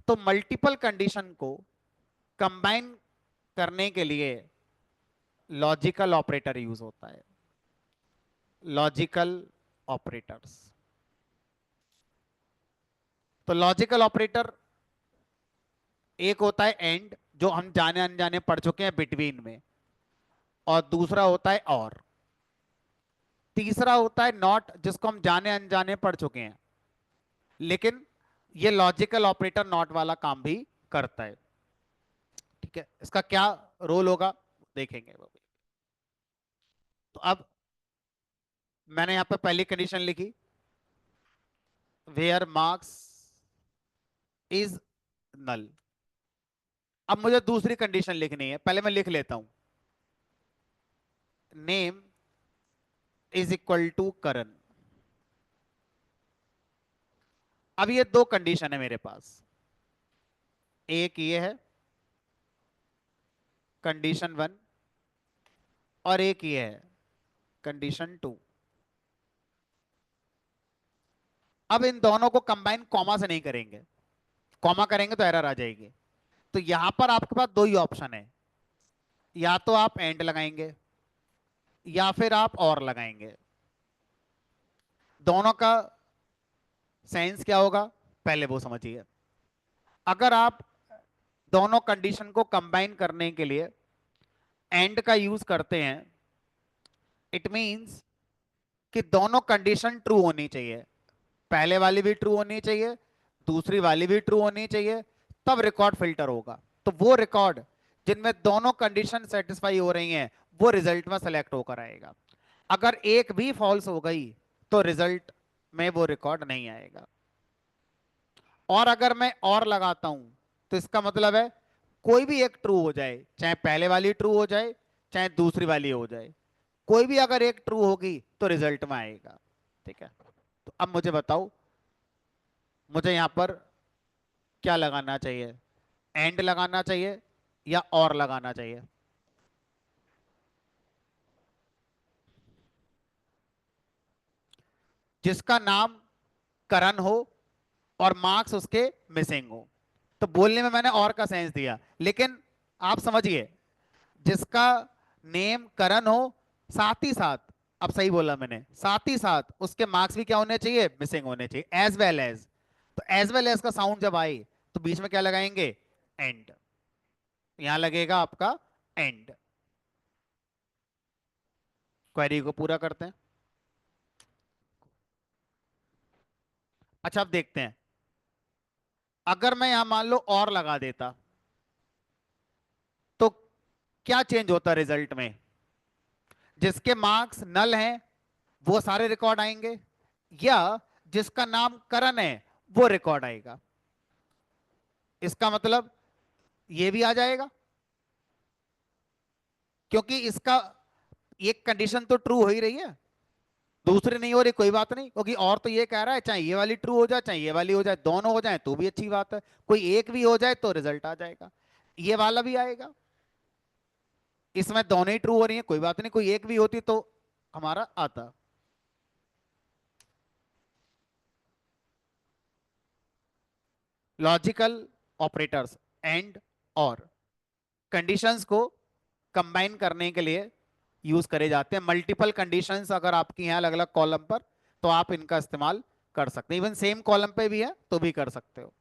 तो मल्टीपल कंडीशन को कंबाइन करने के लिए लॉजिकल ऑपरेटर यूज होता है। लॉजिकल ऑपरेटर्स, तो लॉजिकल ऑपरेटर एक होता है एंड, जो हम जाने अनजाने पढ़ चुके हैं बिटवीन में, और दूसरा होता है और, तीसरा होता है नॉट, जिसको हम जाने अनजाने पढ़ चुके हैं, लेकिन ये लॉजिकल ऑपरेटर नॉट वाला काम भी करता है। ठीक है, इसका क्या रोल होगा देखेंगे वो भी। तो अब मैंने यहां पर पहली कंडीशन लिखी, वेयर मार्क्स इज नल। अब मुझे दूसरी कंडीशन लिखनी है, पहले मैं लिख लेता हूं, नेम इज इक्वल टू करण। अब ये दो कंडीशन है मेरे पास, एक ये है कंडीशन वन, और एक ये है कंडीशन टू। अब इन दोनों को कंबाइन कॉमा से नहीं करेंगे, कॉमा करेंगे तो एरर आ जाएगी। तो यहां पर आपके पास दो ही ऑप्शन है, या तो आप एंड लगाएंगे या फिर आप और लगाएंगे। दोनों का सेंस क्या होगा पहले वो समझिए। अगर आप दोनों कंडीशन को कंबाइन करने के लिए एंड का यूज करते हैं, इट मींस कि दोनों कंडीशन ट्रू होनी चाहिए। पहले वाली भी ट्रू होनी चाहिए, दूसरी वाली भी ट्रू होनी चाहिए, तब रिकॉर्ड फिल्टर होगा। तो वो रिकॉर्ड जिनमें दोनों कंडीशन सेटिस्फाई हो रही हैं वो रिजल्ट में सेलेक्ट होकर आएगा। अगर एक भी फॉल्स हो गई तो रिजल्ट में वो रिकॉर्ड नहीं आएगा। और अगर मैं और लगाता हूं तो इसका मतलब है कोई भी एक ट्रू हो जाए, चाहे पहले वाली ट्रू हो जाए चाहे दूसरी वाली हो जाए, कोई भी अगर एक ट्रू होगी तो रिजल्ट में आएगा। ठीक है, तो अब मुझे बताओ, मुझे यहां पर क्या लगाना चाहिए, एंड लगाना चाहिए या और लगाना चाहिए? जिसका नाम करण हो और मार्क्स उसके मिसिंग हो। तो बोलने में मैंने और का सेंस दिया, लेकिन आप समझिए, जिसका नेम करण हो, साथ ही साथ, अब सही बोला मैंने, साथ ही साथ उसके मार्क्स भी क्या होने चाहिए, मिसिंग होने चाहिए, एज वेल एज। तो एज वेल एज का साउंड जब आए तो बीच में क्या लगाएंगे, एंड। यहां लगेगा आपका एंड। क्वेरी को पूरा करते हैं। अच्छा, अब देखते हैं, अगर मैं यहां मान लो और लगा देता तो क्या चेंज होता रिजल्ट में? जिसके मार्क्स नल हैं वो सारे रिकॉर्ड आएंगे, या जिसका नाम करण है वो रिकॉर्ड आएगा। इसका मतलब ये भी आ जाएगा, क्योंकि इसका एक कंडीशन तो ट्रू हो ही रही है, दूसरी नहीं हो रही, कोई बात नहीं, क्योंकि और तो ये कह रहा है चाहे ये वाली ट्रू हो जाए चाहे ये वाली हो जाए, दोनों हो जाए तो भी अच्छी बात है, कोई एक भी हो जाए तो रिजल्ट आ जाएगा। ये वाला भी आएगा, इसमें दोनों ही ट्रू हो रही है, कोई बात नहीं, कोई एक भी होती तो हमारा आता। लॉजिकल ऑपरेटर्स एंड और कंडीशंस को कंबाइन करने के लिए यूज करे जाते हैं। मल्टीपल कंडीशंस अगर आपकी हैं अलग अलग कॉलम पर, तो आप इनका इस्तेमाल कर सकते हैं, इवन सेम कॉलम पे भी है तो भी कर सकते हो।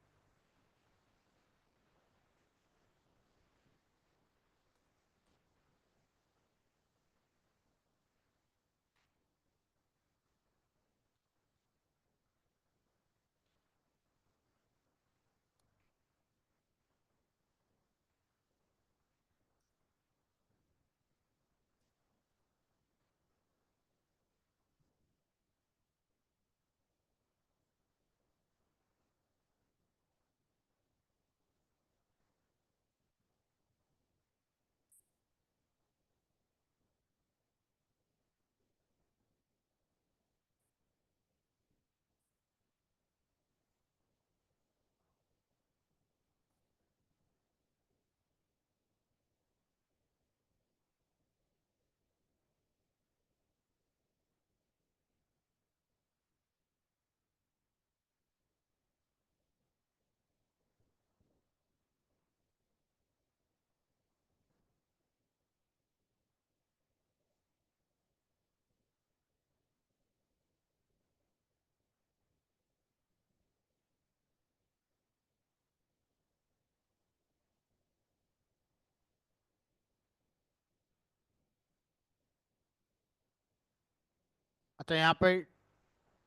अच्छा, यहाँ पे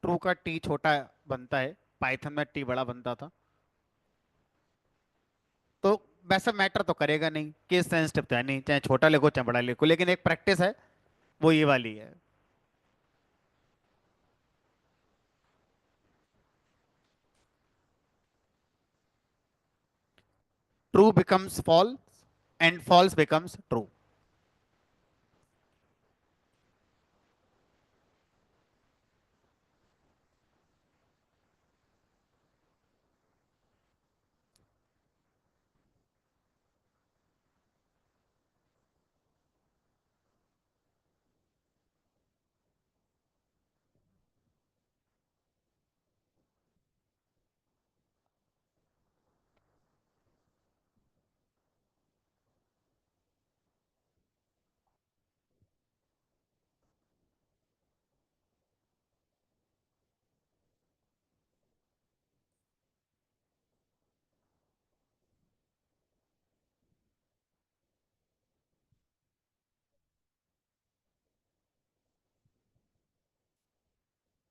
ट्रू का टी छोटा बनता है, पाइथन में टी बड़ा बनता था, तो वैसे मैटर तो करेगा नहीं, केस सेंसिटिव तो है नहीं, चाहे छोटा लिखो चाहे बड़ा लिखो, लेकिन एक प्रैक्टिस है, वो ये वाली है। True becomes false and false becomes true.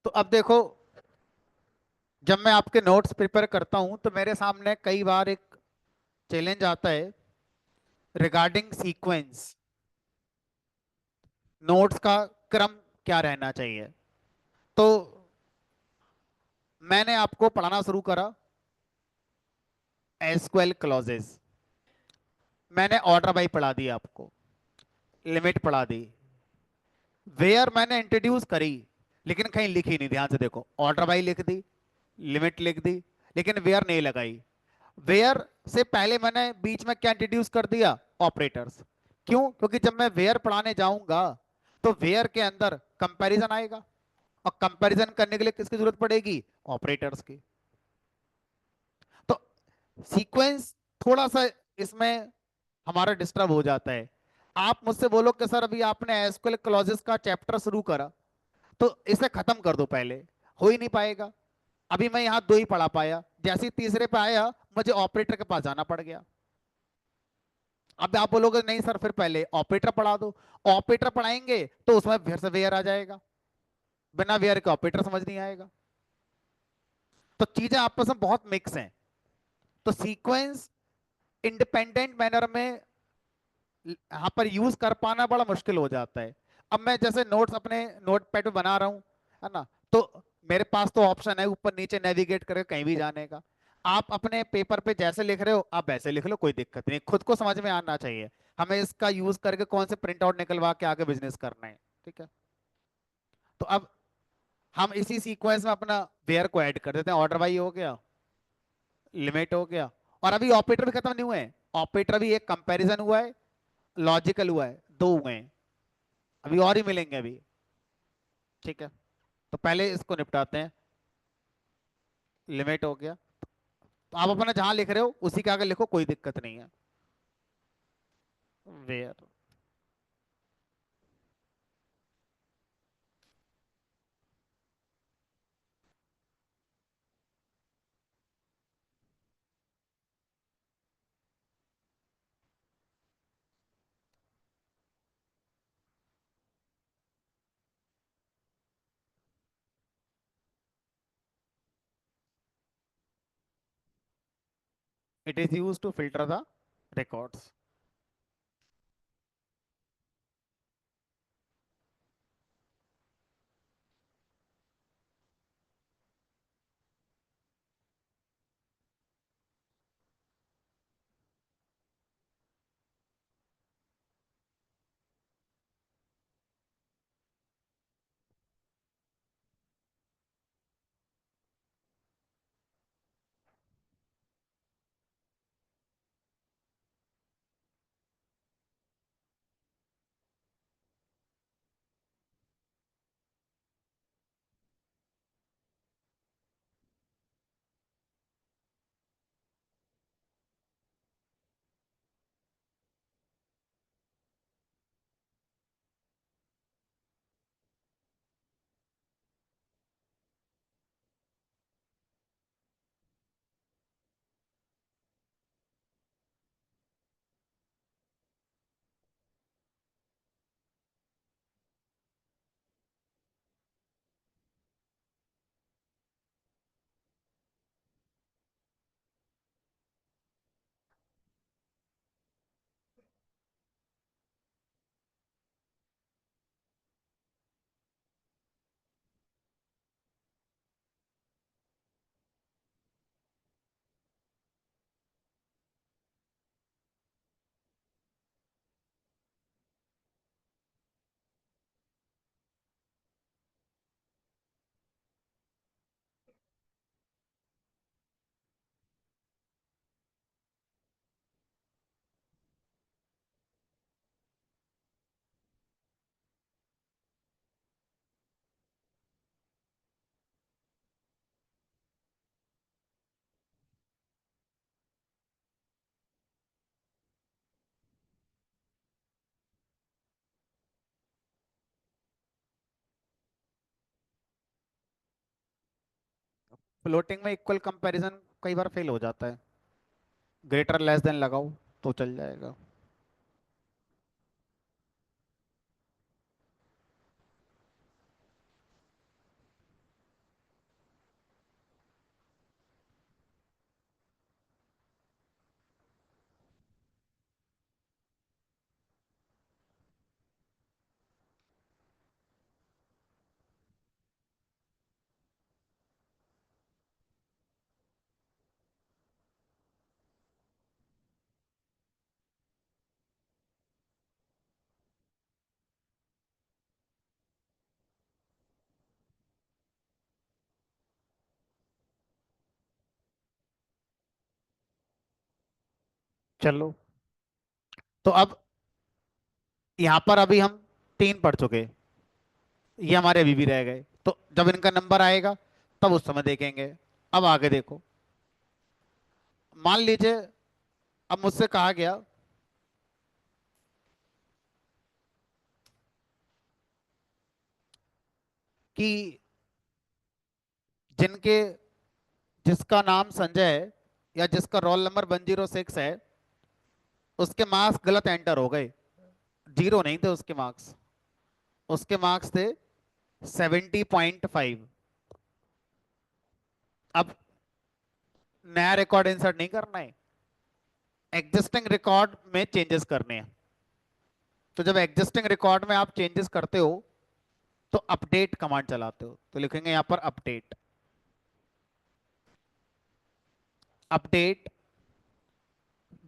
तो अब देखो, जब मैं आपके नोट्स प्रिपेयर करता हूं तो मेरे सामने कई बार एक चैलेंज आता है रिगार्डिंग सीक्वेंस, नोट्स का क्रम क्या रहना चाहिए। तो मैंने आपको पढ़ाना शुरू करा एसक्यूएल क्लॉजेस, मैंने ऑर्डर बाई पढ़ा दी आपको, लिमिट पढ़ा दी, वेयर मैंने इंट्रोड्यूस करी, लेकिन कहीं लिखी नहीं, ध्यान से देखो, ऑर्डर बाई लिख दी, लिमिट लिख दी, लेकिन वेयर नहीं लगाई। वेयर से पहले मैंने बीच में क्या इंट्रोड्यूस कर दिया, ऑपरेटर्स। क्यों? क्योंकि जब मैं वेयर पढ़ाने जाऊंगा तो वेयर के अंदर कंपैरिजन आएगा, और कंपैरिजन करने के लिए किसकी जरूरत पड़ेगी, ऑपरेटर्स की। तो सीक्वेंस थोड़ा सा इसमें हमारा डिस्टर्ब हो जाता है। आप मुझसे बोलो कि सर अभी आपने एसक्यूएल क्लॉजेस का चैप्टर शुरू करा, तो इसे खत्म कर दो पहले, हो ही नहीं पाएगा। अभी मैं यहाँ दो ही पढ़ा पाया, जैसे ही तीसरे पे आया मुझे ऑपरेटर के पास जाना पड़ गया। अब आप बोलोगे नहीं सर फिर पहले ऑपरेटर पढ़ा दो, ऑपरेटर पढ़ाएंगे तो उसमें फिर से वेयर आ जाएगा, बिना वेयर के ऑपरेटर समझ नहीं आएगा। तो चीजें आपस में बहुत मिक्स हैं, तो सीक्वेंस इंडिपेंडेंट मैनर में यहां पर यूज कर पाना बड़ा मुश्किल हो जाता है। अब मैं जैसे नोट्स अपने नोटपैड पे बना रहा हूँ, है ना, तो मेरे पास तो ऑप्शन है ऊपर नीचे नेविगेट करके कहीं भी जाने का। आप अपने पेपर पे जैसे लिख रहे हो आप वैसे लिख लो, कोई दिक्कत नहीं, खुद को समझ में आना चाहिए हमें इसका यूज करके कौन से प्रिंट आउट निकलवा के आगे बिजनेस करना है। ठीक है, तो अब हम इसी सीक्वेंस में अपना वेयर को ऐड कर देते हैं। ऑर्डर बाई हो गया, लिमिट हो गया, और अभी ऑपरेटर भी खत्म नहीं हुए हैं। ऑपरेटर भी एक कंपैरिजन हुआ है, लॉजिकल हुआ है, दो हुए हैं, अभी और ही मिलेंगे अभी। ठीक है, तो पहले इसको निपटाते हैं। लिमिट हो गया, तो आप अपना जहां लिख रहे हो उसी के आगे लिखो, कोई दिक्कत नहीं है। Where it is use to filter the records. Floating में इक्वल कंपैरिजन कई बार फेल हो जाता है, ग्रेटर लेस देन लगाओ तो चल जाएगा। चलो, तो अब यहाँ पर अभी हम तीन पढ़ चुके, ये हमारे अभी भी रह गए, तो जब इनका नंबर आएगा तब उस समय देखेंगे। अब आगे देखो, मान लीजिए अब मुझसे कहा गया कि जिनके जिसका नाम संजय है या जिसका रोल नंबर 106 है, उसके मार्क्स गलत एंटर हो गए, जीरो नहीं थे उसके मार्क्स, उसके मार्क्स थे 70.5। अब नया रिकॉर्ड इंसर्ट नहीं करना है, एग्जिस्टिंग रिकॉर्ड में चेंजेस करने हैं। तो जब एग्जिस्टिंग रिकॉर्ड में आप चेंजेस करते हो तो अपडेट कमांड चलाते हो, तो लिखेंगे यहां पर अपडेट। अपडेट,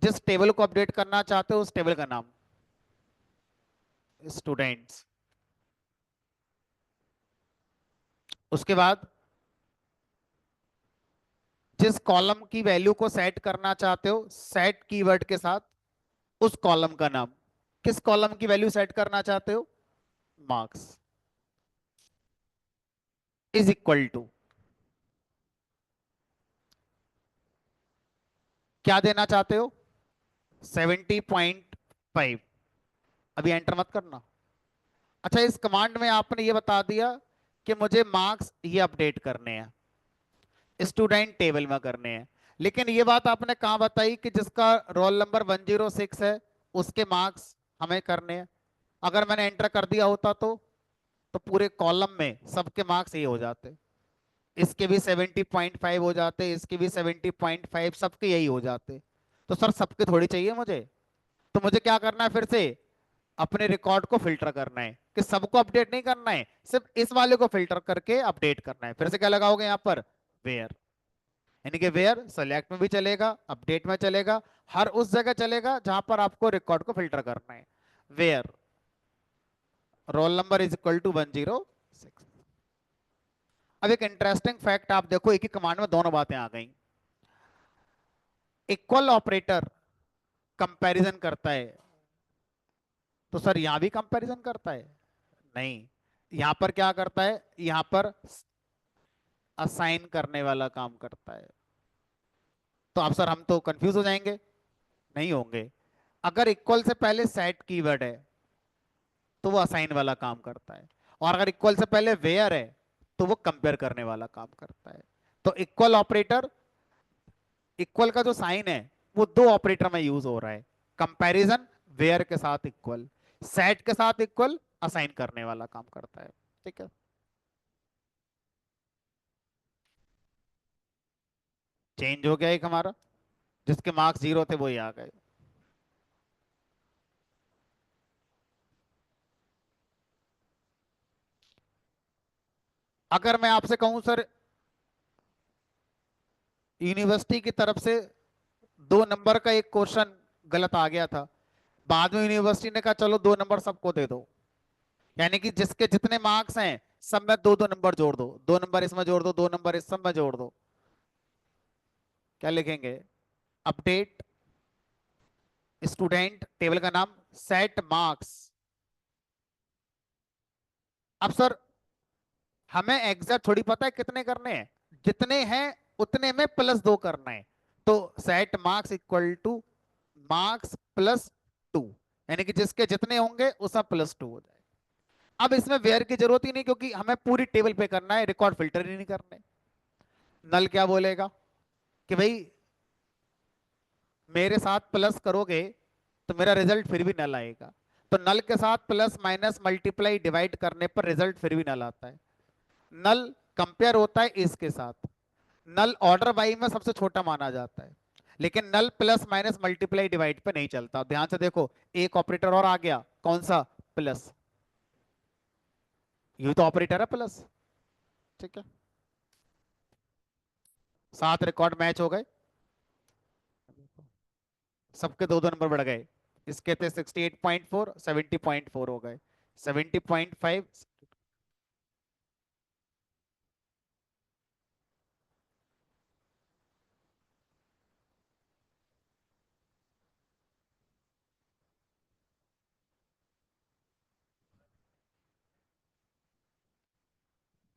जिस टेबल को अपडेट करना चाहते हो उस टेबल का नाम, स्टूडेंट्स। उसके बाद जिस कॉलम की वैल्यू को सेट करना चाहते हो सेट कीवर्ड के साथ, उस कॉलम का नाम। किस कॉलम की वैल्यू सेट करना चाहते हो? मार्क्स। इज इक्वल टू, क्या देना चाहते हो? 70.5। अभी एंटर मत करना। अच्छा, इस कमांड में आपने ये बता दिया कि मुझे मार्क्स ये अपडेट करने हैं, स्टूडेंट टेबल में करने हैं। लेकिन ये बात आपने कहाँ बताई कि जिसका रोल नंबर 106 है उसके मार्क्स हमें करने हैं? अगर मैंने एंटर कर दिया होता तो पूरे कॉलम में सबके मार्क्स ये हो जाते, इसके भी 70.5 हो जाते, इसके भी 70.5, सबके यही हो जाते। तो सर सबके थोड़ी चाहिए मुझे, तो मुझे क्या करना है? फिर से अपने रिकॉर्ड को फिल्टर करना है कि सबको अपडेट नहीं करना है, सिर्फ इस वाले को फिल्टर करके अपडेट करना है। फिर से क्या लगाओगे यहां पर? वेयर। यानी कि वेयर सेलेक्ट में भी चलेगा, अपडेट में चलेगा, हर उस जगह चलेगा जहां पर आपको रिकॉर्ड को फिल्टर करना है। Where roll number is equal to 106। अब एक इंटरेस्टिंग फैक्ट आप देखो, एक ही कमांड में दोनों बातें आ गई। इक्वल ऑपरेटर कंपैरिजन करता है, तो सर यहां भी कंपैरिजन करता है? नहीं, यहां पर क्या करता है? यहां पर असाइन करने वाला काम करता है। तो अब सर हम तो कंफ्यूज हो जाएंगे। नहीं होंगे। अगर इक्वल से पहले सेट कीवर्ड है तो वो असाइन वाला काम करता है, और अगर इक्वल से पहले वेयर है तो वो कंपेयर करने वाला काम करता है। तो इक्वल ऑपरेटर, इक्वल का जो साइन है वो दो ऑपरेटर में यूज हो रहा है। कंपैरिजन वेयर के साथ इक्वल, सेट के साथ इक्वल असाइन करने वाला काम करता है। ठीक है। चेंज हो गया एक हमारा, जिसके मार्क्स 0 थे वो ही आ गए। अगर मैं आपसे कहूं सर यूनिवर्सिटी की तरफ से 2 नंबर का एक क्वेश्चन गलत आ गया था, बाद में यूनिवर्सिटी ने कहा चलो 2 नंबर सबको दे दो, यानी कि जिसके जितने मार्क्स हैं सब में 2-2 नंबर जोड़ दो, 2 नंबर इसमें जोड़ दो, 2 नंबर इस सब में जोड़ दो। क्या लिखेंगे? अपडेट स्टूडेंट टेबल का नाम, सेट मार्क्स। अब सर हमें एग्जैक्ट थोड़ी पता है कितने करने हैं, जितने हैं उतने में +2 करना है। तो set marks equal two marks +2, यानी कि जिसके जितने होंगे उसमें +2 हो जाए। अब इसमें वेयर की जरूरत ही नहीं, क्योंकि हमें पूरी टेबल पे करना है, रिकॉर्ड फिल्टर ही नहीं करने। नल क्या बोलेगा कि भाई मेरे साथ प्लस करोगे तो मेरा रिजल्ट फिर भी नल आएगा। तो नल के साथ प्लस माइनस मल्टीप्लाई डिवाइड करने पर रिजल्ट फिर भी नल आता है। नल कंपेयर होता है इसके साथ, नल ऑर्डर बाई में सबसे छोटा माना जाता है, लेकिन नल प्लस माइनस मल्टीप्लाई डिवाइड पे नहीं चलता। ध्यान से देखो, एक ऑपरेटर और आ गया, कौन सा? प्लस। ये तो ऑपरेटर है प्लस। ठीक है, 7 रिकॉर्ड मैच हो गए, सबके 2-2 नंबर बढ़ गए। इसके थे 68.4, 70.4 हो गए, 70.5।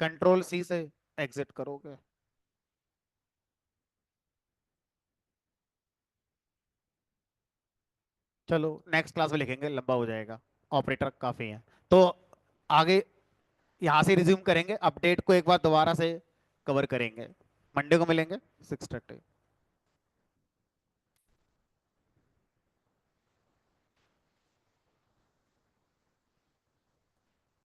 कंट्रोल C से एग्जिट करोगे। चलो नेक्स्ट क्लास में लिखेंगे, लंबा हो जाएगा, ऑपरेटर काफी है। तो आगे यहाँ से रिज्यूम करेंगे, अपडेट को एक बार दोबारा से कवर करेंगे। मंडे को मिलेंगे 6:30।